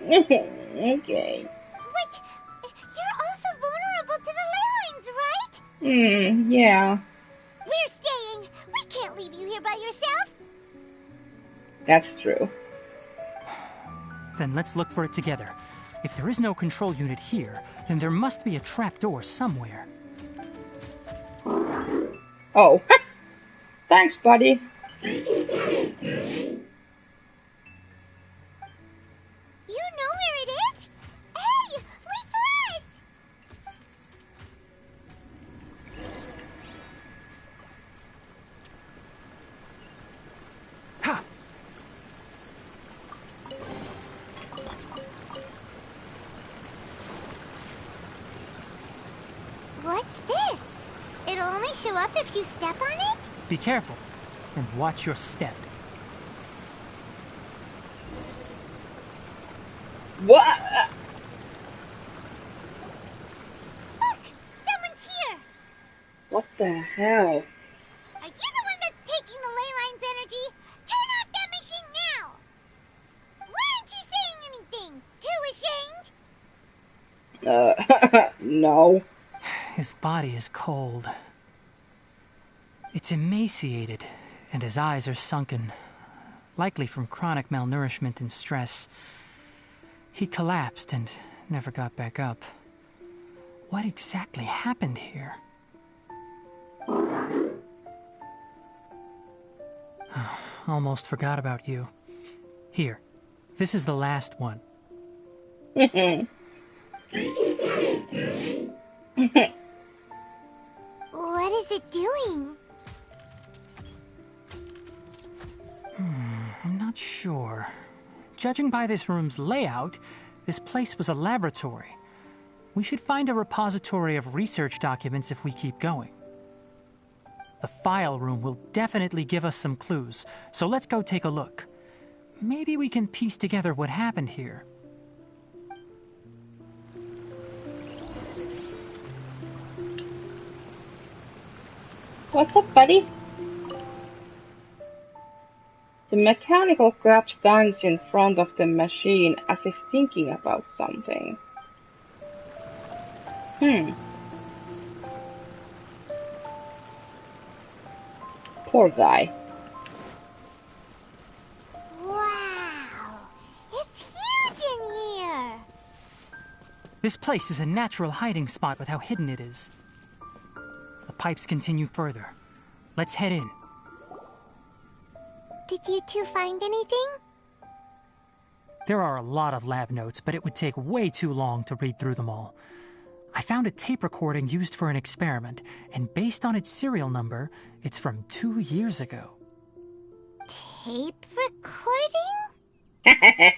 Okay. But you're also vulnerable to the ley lines, right? Yeah. We're staying. We can't leave you here by yourself. That's true. Then let's look for it together. If there is no control unit here, then there must be a trapdoor somewhere. Oh. Thanks, buddy. You know where it is? Hey, wait for us! Ha! What's this? It'll only show up if you step on it? Be careful, and watch your step. What? Look! Someone's here! What the hell? Are you the one that's No. His body is cold. It's emaciated, and his eyes are sunken, likely from chronic malnourishment and stress. He collapsed and never got back up. What exactly happened here? Almost forgot about you. Here, this is the last one. What is it doing? I'm not sure. Judging by this room's layout, this place was a laboratory. We should find a repository of research documents if we keep going. The file room will definitely give us some clues, so let's go take a look. Maybe we can piece together what happened here. What's up, buddy? The mechanical crab stands in front of the machine as if thinking about something. Poor guy. Wow! It's huge in here! This place is a natural hiding spot with how hidden it is. The pipes continue further. Let's head in. Did you two find anything? There are a lot of lab notes, but it would take way too long to read through them all. I found a tape recording used for an experiment, and based on its serial number, it's from 2 years ago. Tape recording?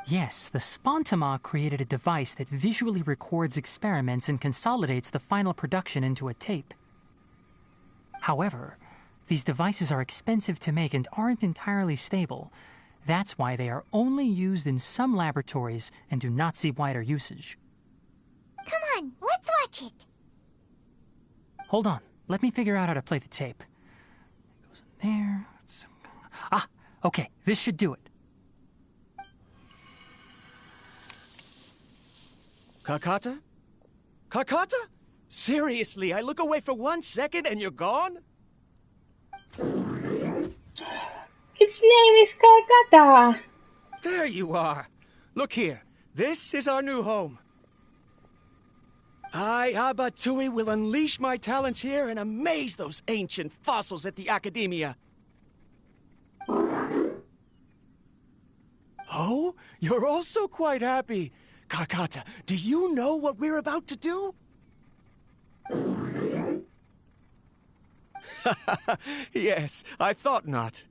Yes, the Spontama created a device that visually records experiments and consolidates the final production into a tape. However, these devices are expensive to make and aren't entirely stable. That's why they are only used in some laboratories and do not see wider usage. Come on, let's watch it. Hold on, let me figure out how to play the tape. It goes in there. Ah, okay, this should do it. Karkata? Karkata? Seriously, I look away for 1 second and you're gone? Its name is Calcutta. There you are. Look here. This is our new home. I, Abatui, will unleash my talents here and amaze those ancient fossils at the Academia. Oh, you're also quite happy. Karkata, do you know what we're about to do? Yes, I thought not.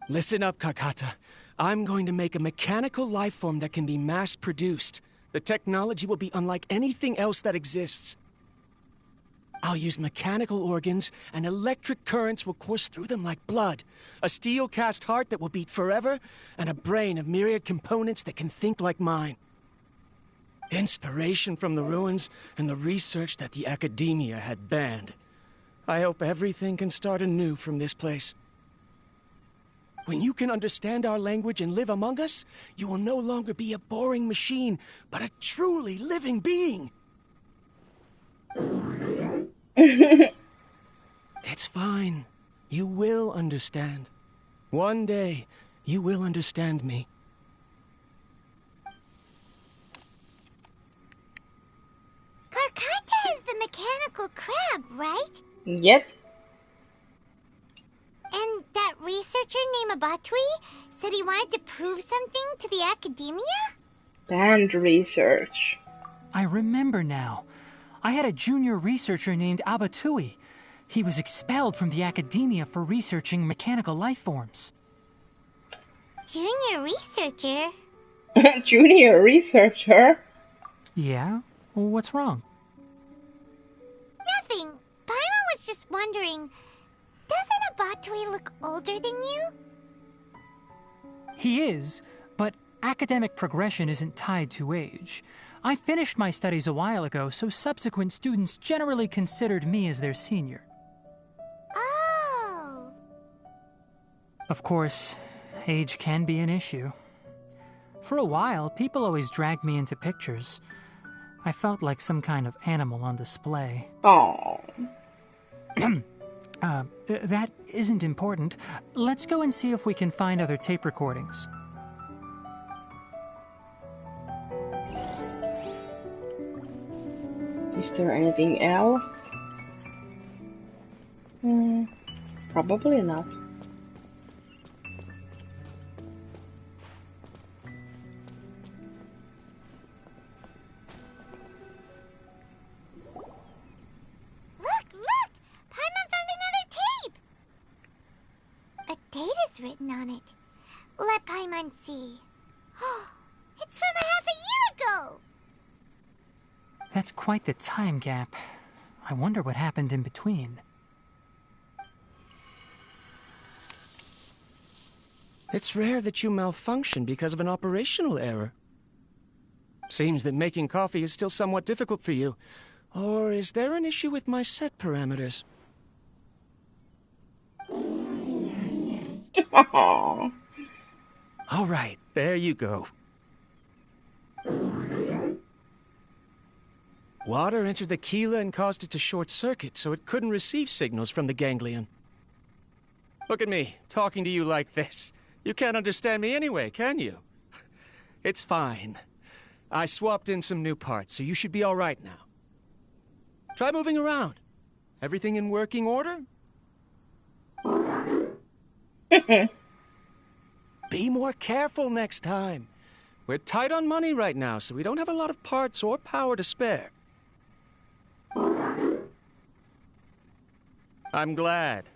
Listen up, Karkata. I'm going to make a mechanical life form that can be mass-produced. The technology will be unlike anything else that exists. I'll use mechanical organs, and electric currents will course through them like blood. A steel-cast heart that will beat forever, and a brain of myriad components that can think like mine. Inspiration from the ruins and the research that the Academia had banned. I hope everything can start anew from this place. When you can understand our language and live among us, you will no longer be a boring machine, but a truly living being. It's fine. You will understand. One day, you will understand me. Karkata is the mechanical crab, right? Yep. And that researcher named Abatui said he wanted to prove something to the Academia? Banned research. I remember now. I had a junior researcher named Abatui. He was expelled from the Academia for researching mechanical life forms. Junior researcher? Junior researcher? Yeah? What's wrong? Nothing. Paimon was just wondering, doesn't Abatui look older than you? He is, but academic progression isn't tied to age. I finished my studies a while ago, so subsequent students generally considered me as their senior. Oh. Of course, age can be an issue. For a while, people always dragged me into pictures. I felt like some kind of animal on display. Oh. That isn't important. Let's go and see if we can find other tape recordings. Is there anything else? Probably not. Written on it. Let Paimon see. It's from half a year ago! That's quite the time gap. I wonder what happened in between. It's rare that you malfunction because of an operational error. Seems that making coffee is still somewhat difficult for you. Or is there an issue with my set parameters? All right, there you go. Water entered the chela and caused it to short-circuit, so it couldn't receive signals from the ganglion. Look at me, talking to you like this. You can't understand me anyway, can you? It's fine. I swapped in some new parts, so you should be all right now. Try moving around. Everything in working order? Be more careful next time. We're tight on money right now, so we don't have a lot of parts or power to spare. I'm glad.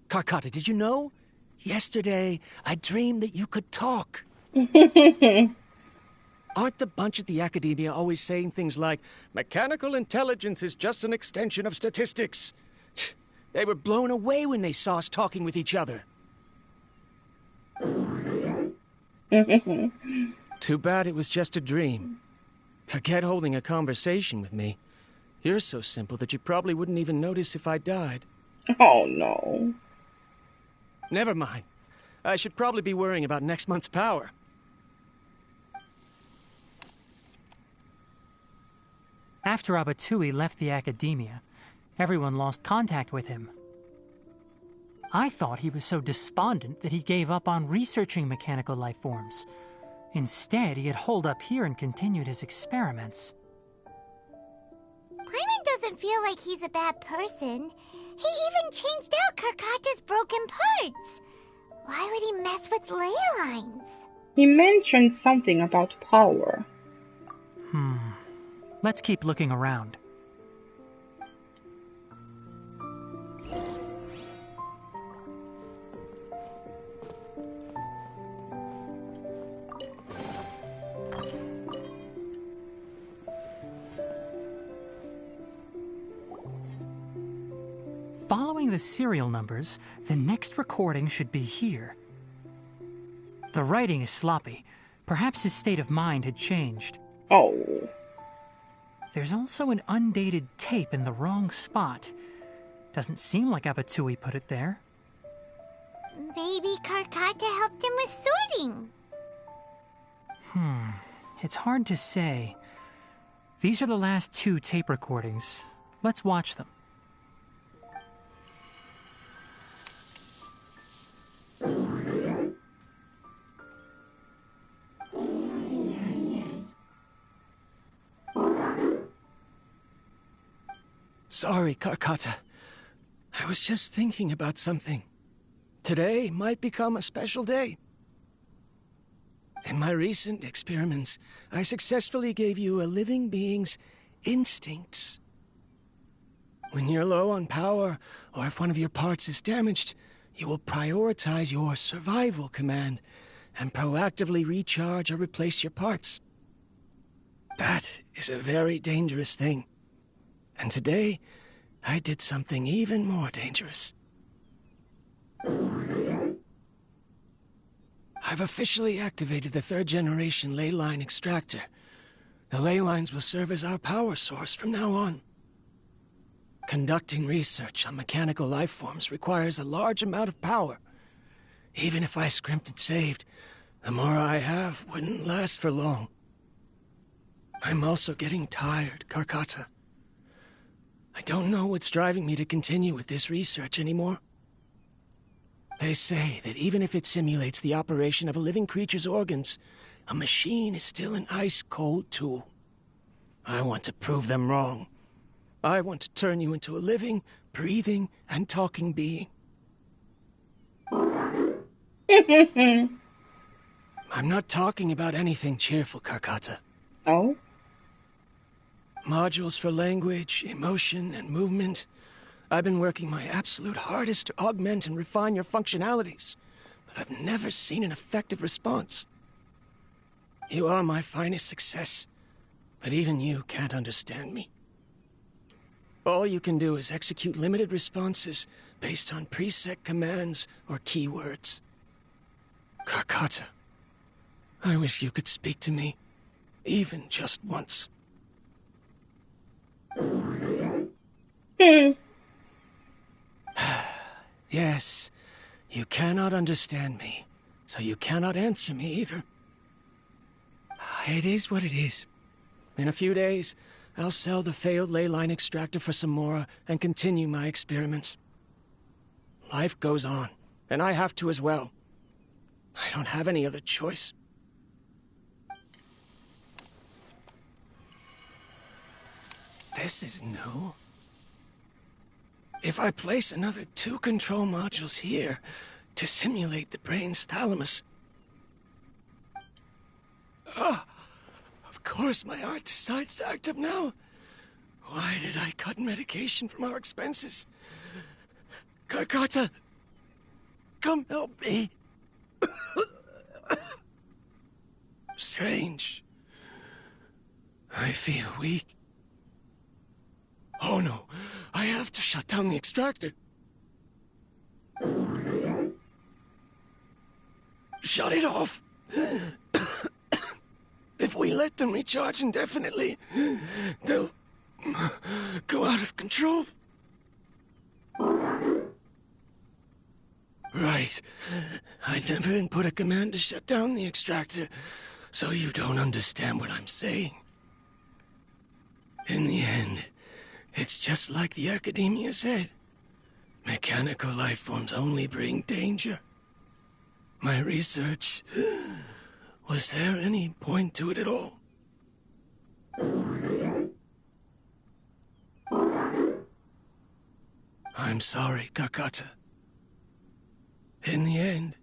Karkata, did you know? Yesterday, I dreamed that you could talk. Aren't the bunch at the Academia always saying things like, mechanical intelligence is just an extension of statistics? They were blown away when they saw us talking with each other. Too bad it was just a dream. Forget holding a conversation with me. You're so simple that you probably wouldn't even notice if I died. Oh, no. Never mind. I should probably be worrying about next month's power. After Abatui left the Academia, everyone lost contact with him. I thought he was so despondent that he gave up on researching mechanical life forms. Instead, he had holed up here and continued his experiments. Paimon doesn't feel like he's a bad person. He even changed out Karkata's broken parts. Why would he mess with ley lines? He mentioned something about power. Let's keep looking around. Following the serial numbers, the next recording should be here. The writing is sloppy. Perhaps his state of mind had changed. Oh. There's also an undated tape in the wrong spot. Doesn't seem like Abatui put it there. Maybe Karkata helped him with sorting. It's hard to say. These are the last 2 tape recordings. Let's watch them. Sorry, Karkata. I was just thinking about something. Today might become a special day. In my recent experiments, I successfully gave you a living being's instincts. When you're low on power, or if one of your parts is damaged, you will prioritize your survival command and proactively recharge or replace your parts. That is a very dangerous thing. And today, I did something even more dangerous. I've officially activated the 3rd-generation ley line extractor. The ley lines will serve as our power source from now on. Conducting research on mechanical life forms requires a large amount of power. Even if I scrimped and saved, The more I have wouldn't last for long. I'm also getting tired, Karkata. I don't know what's driving me to continue with this research anymore. They say that even if it simulates the operation of a living creature's organs, a machine is still an ice-cold tool. I want to prove them wrong. I want to turn you into a living, breathing, and talking being. I'm not talking about anything cheerful, Karkata. Oh? Modules for language, emotion, and movement. I've been working my absolute hardest to augment and refine your functionalities, but I've never seen an effective response. You are my finest success, but even you can't understand me. All you can do is execute limited responses based on preset commands or keywords. Karkata, I wish you could speak to me, even just once. Yes, you cannot understand me, so you cannot answer me either. It is what it is. In a few days, I'll sell the failed ley line extractor for some more and continue my experiments. Life goes on, and I have to as well. I don't have any other choice. This is new. If I place another 2 control modules here to simulate the brain's thalamus... of course my heart decides to act up now. Why did I cut medication from our expenses? Karkata, come help me. Strange. I feel weak. Oh no, I have to shut down the extractor. Shut it off. If we let them recharge indefinitely, they'll go out of control. Right. I never input a command to shut down the extractor, so you don't understand what I'm saying. In the end, it's just like the Academia said. Mechanical life forms only bring danger. My research... Was there any point to it at all? I'm sorry, Karkata. In the end,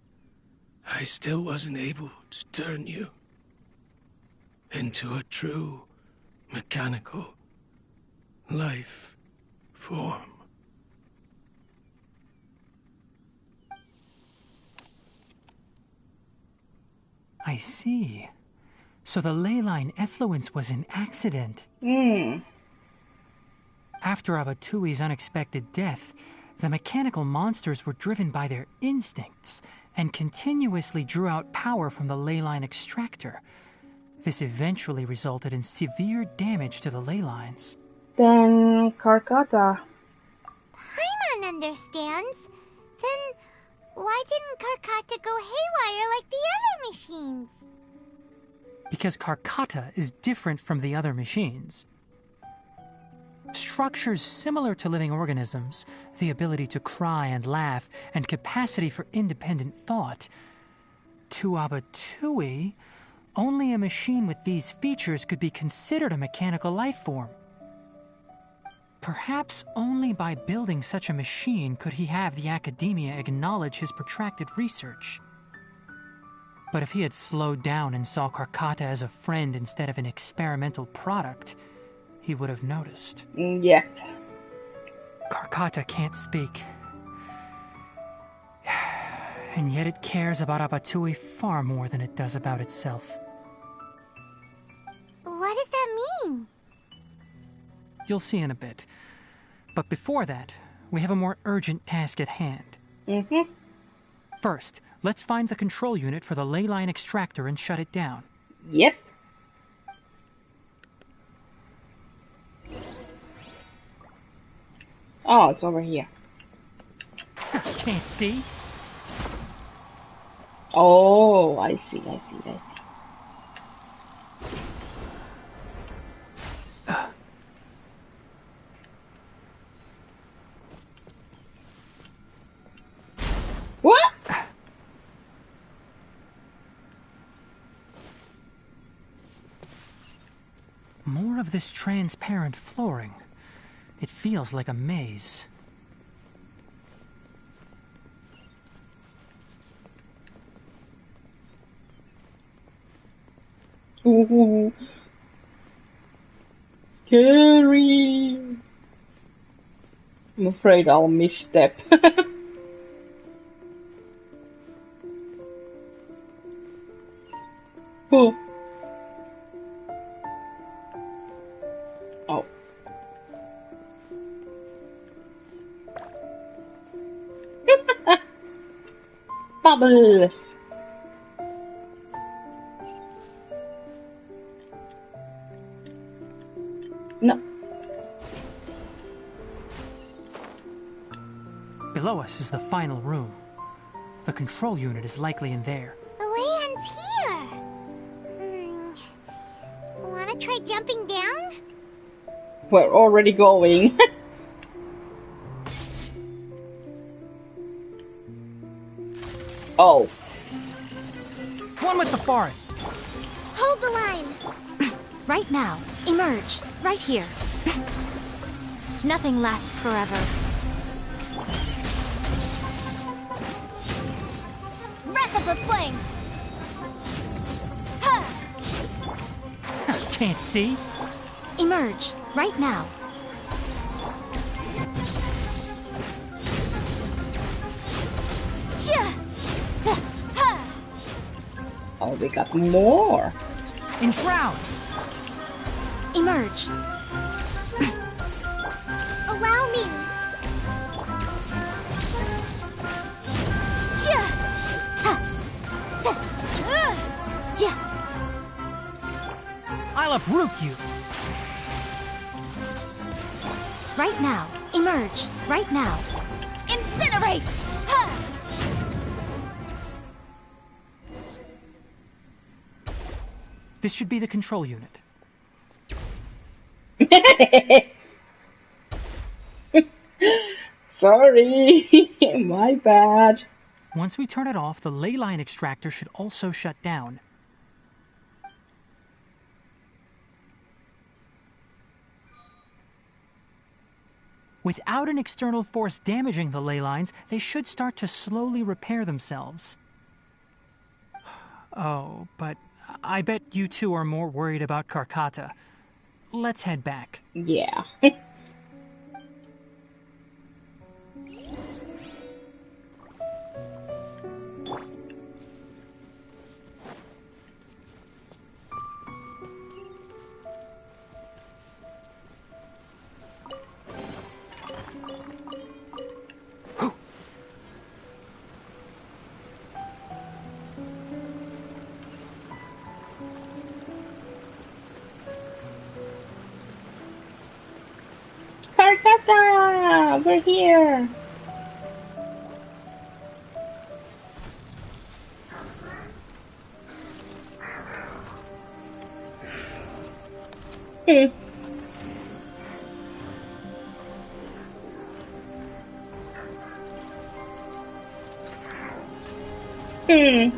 I still wasn't able to turn you into a true mechanical life form. I see. So the ley line effluence was an accident. After Avatui's unexpected death, the mechanical monsters were driven by their instincts and continuously drew out power from the ley line extractor. This eventually resulted in severe damage to the ley lines. Then Karkata. Paimon understands. Then why didn't Karkata go haywire like the other machines? Because Karkata is different from the other machines. Structures similar to living organisms, the ability to cry and laugh, and capacity for independent thought. To Abatui, only a machine with these features could be considered a mechanical life form. Perhaps only by building such a machine could he have the Academia acknowledge his protracted research. But if he had slowed down and saw Karkata as a friend instead of an experimental product, he would have noticed. Yep. Karkata can't speak. And yet it cares about Abatui far more than it does about itself. What does that mean? You'll see in a bit. But before that, we have a more urgent task at hand. First, let's find the control unit for the ley line extractor and shut it down. Yep. Oh, it's over here. Can't see? Oh, I see. What? More of this transparent flooring. It feels like a maze. Ooh. Scary. I'm afraid I'll misstep. Oh. Oh. Bubbles. No. Below us is the final room. The control unit is likely in there. The land's here. Wanna try jumping down? We're already going. Oh. One with the forest. Hold the line. Right now. Emerge. Right here. Nothing lasts forever. Wreck up the flame. Can't see. Emerge. Right now. Oh, we got more. Enshroud. Emerge. Allow me. I'll uproot you. Right now. Emerge. Right now. Incinerate. This should be the control unit. Sorry. My bad. Once we turn it off, the ley line extractor should also shut down. Without an external force damaging the ley lines, they should start to slowly repair themselves. Oh, but I bet you two are more worried about Karkata. Let's head back. Yeah. Karkata! We're here! Hmm.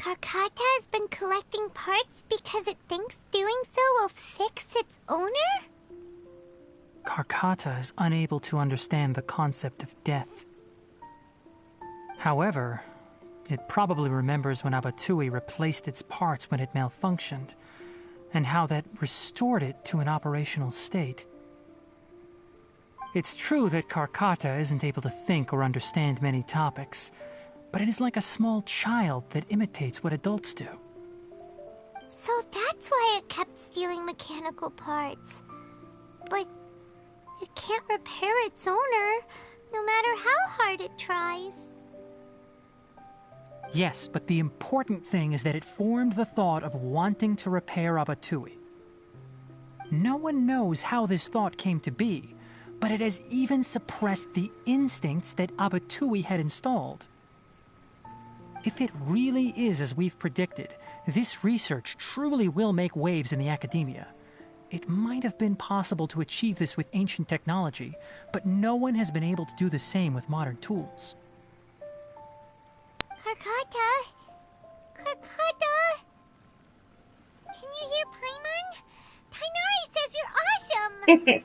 Karkata has been collecting parts because it thinks doing so will fix its owner? Karkata is unable to understand the concept of death. However, it probably remembers when Abatui replaced its parts when it malfunctioned, and how that restored it to an operational state. It's true that Karkata isn't able to think or understand many topics, but it is like a small child that imitates what adults do. So that's why it kept stealing mechanical parts. But it can't repair its owner, no matter how hard it tries. Yes, but the important thing is that it formed the thought of wanting to repair Abatui. No one knows how this thought came to be, but it has even suppressed the instincts that Abatui had installed. If it really is as we've predicted, this research truly will make waves in the academia. It might have been possible to achieve this with ancient technology, but no one has been able to do the same with modern tools. Karkata? Karkata? Can you hear Paimon? Tighnari says you're awesome!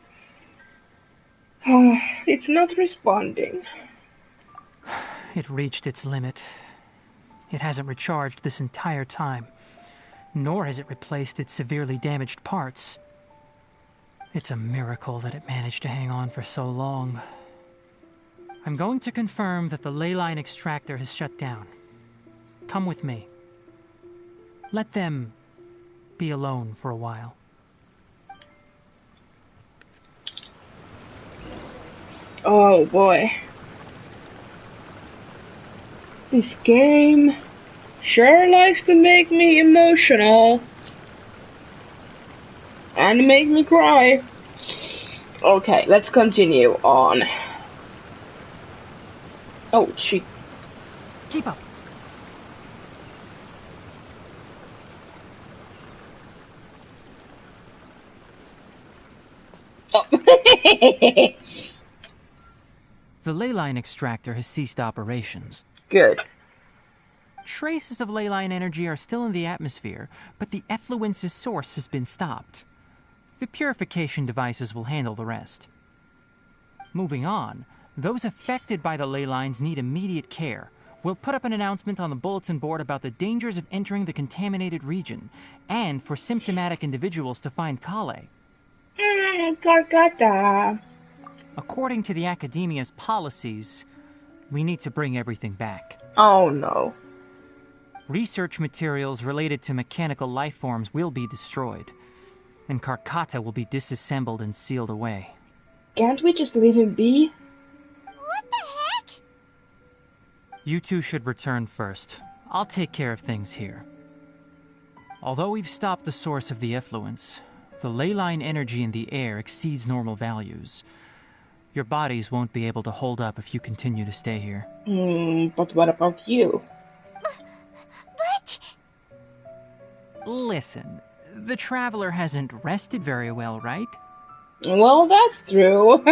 It's not responding. It reached its limit. It hasn't recharged this entire time, nor has it replaced its severely damaged parts. It's a miracle that it managed to hang on for so long. I'm going to confirm that the ley line extractor has shut down. Come with me. Let them be alone for a while. Oh boy. This game sure likes to make me emotional. And make me cry. Okay, let's continue on. Oh, she... Keep up. Oh. The ley line extractor has ceased operations. Good. Traces of ley line energy are still in the atmosphere, but the effluence's source has been stopped. The purification devices will handle the rest. Moving on, those affected by the ley lines need immediate care. We'll put up an announcement on the bulletin board about the dangers of entering the contaminated region, and for symptomatic individuals to find Kale. Karkata. According to the Academia's policies, we need to bring everything back. Oh no. Research materials related to mechanical life forms will be destroyed, and Karkata will be disassembled and sealed away. Can't we just leave him be? What the heck? You two should return first. I'll take care of things here. Although we've stopped the source of the effluence, the ley line energy in the air exceeds normal values. Your bodies won't be able to hold up if you continue to stay here. But what about you? But... Listen, the Traveler hasn't rested very well, right? Well, that's true.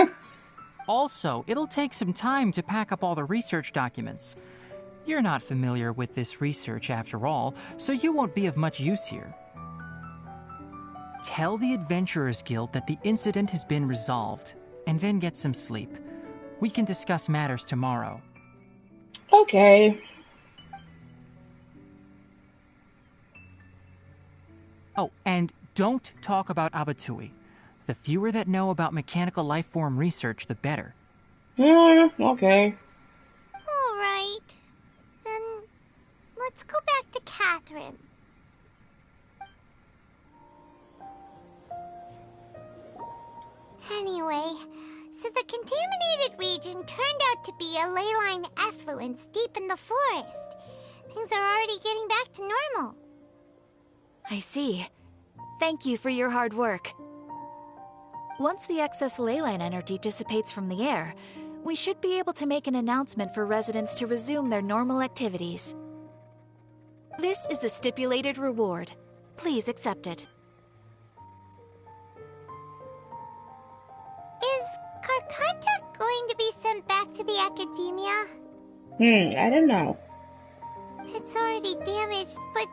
Also, it'll take some time to pack up all the research documents. You're not familiar with this research after all, so you won't be of much use here. Tell the Adventurers Guild that the incident has been resolved, and then get some sleep. We can discuss matters tomorrow. Okay. Oh, and don't talk about Abatui. The fewer that know about mechanical life form research, the better. Okay. Alright. Then let's go back to Catherine. Anyway, so the contaminated region turned out to be a ley line effluence deep in the forest. Things are already getting back to normal. I see. Thank you for your hard work. Once the excess ley line energy dissipates from the air, we should be able to make an announcement for residents to resume their normal activities. This is the stipulated reward. Please accept it. Is Karkata going to be sent back to the academia? I don't know. It's already damaged, but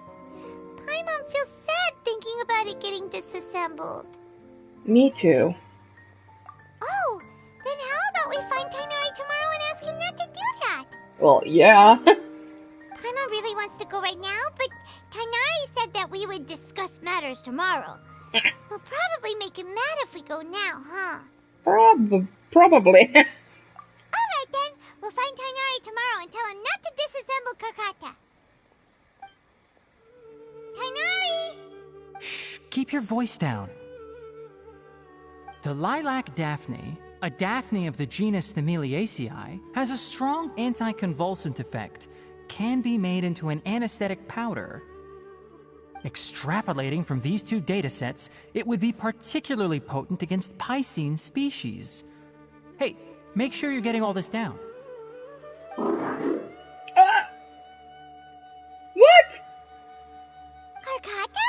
Paimon feels sad thinking about it getting disassembled. Me too. Oh, then how about we find Tighnari tomorrow and ask him not to do that? Well, yeah. Paimon really wants to go right now, but Tighnari said that we would discuss matters tomorrow. We'll probably make him mad if we go now, huh? Probably. Alright then, we'll find Tighnari tomorrow and tell him not to disassemble Karkata. Tighnari! Shh, keep your voice down. The lilac daphne, a daphne of the genus Thameliaceae, has a strong anticonvulsant effect, can be made into an anesthetic powder. Extrapolating from these two datasets, it would be particularly potent against Piscine species. Hey, make sure you're getting all this down. What? Karkata?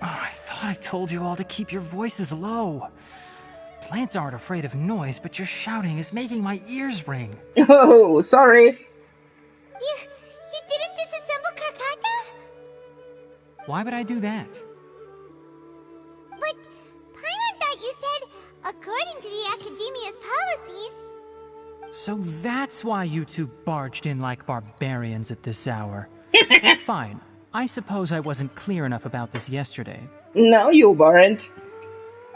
Oh, I thought I told you all to keep your voices low. Plants aren't afraid of noise, but your shouting is making my ears ring. Oh, sorry. You didn't disassemble Karkata? Why would I do that? But Paimon thought you said, according to the Academia's policies... So that's why you two barged in like barbarians at this hour. Fine. I suppose I wasn't clear enough about this yesterday. No, you weren't.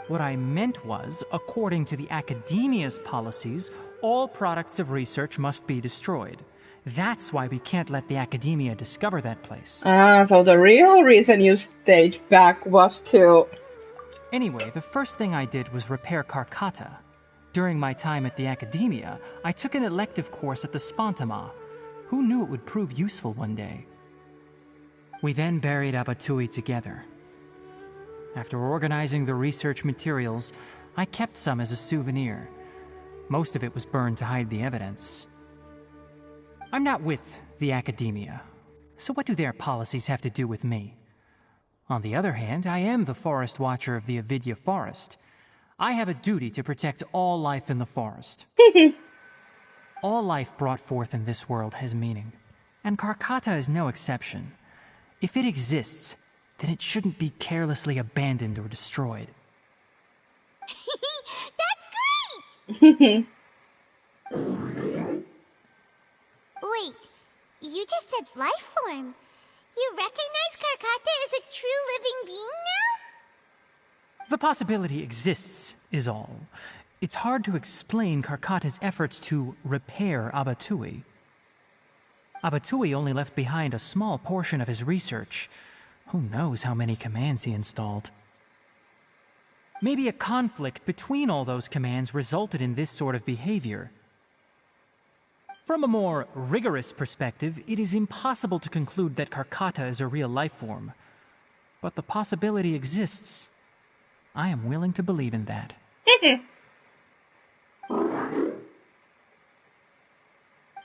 What I meant was, according to the Academia's policies, all products of research must be destroyed. That's why we can't let the Academia discover that place. So the real reason you stayed back was to... Anyway, the first thing I did was repair Karkata. During my time at the Academia, I took an elective course at the Spantama. Who knew it would prove useful one day? We then buried Abatui together. After organizing the research materials, I kept some as a souvenir. Most of it was burned to hide the evidence. I'm not with the Academia, so what do their policies have to do with me? On the other hand, I am the Forest Watcher of the Avidya Forest. I have a duty to protect all life in the forest. All life brought forth in this world has meaning, and Karkata is no exception. If it exists, then it shouldn't be carelessly abandoned or destroyed. That's great! Wait, you just said life form. You recognize Karkata as a true living being now? The possibility exists, is all. It's hard to explain Karkata's efforts to repair Abatui. Abatui only left behind a small portion of his research. Who knows how many commands he installed? Maybe a conflict between all those commands resulted in this sort of behavior. From a more rigorous perspective, it is impossible to conclude that Karkata is a real life form. But the possibility exists. I am willing to believe in that.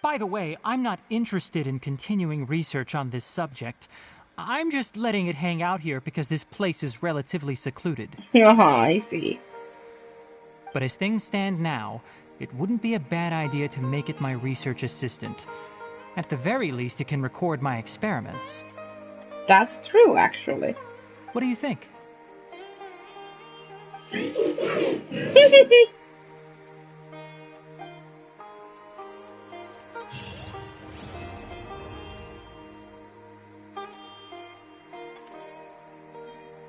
By the way, I'm not interested in continuing research on this subject. I'm just letting it hang out here because this place is relatively secluded. I see. But as things stand now, it wouldn't be a bad idea to make it my research assistant. At the very least, it can record my experiments. That's true, actually. What do you think?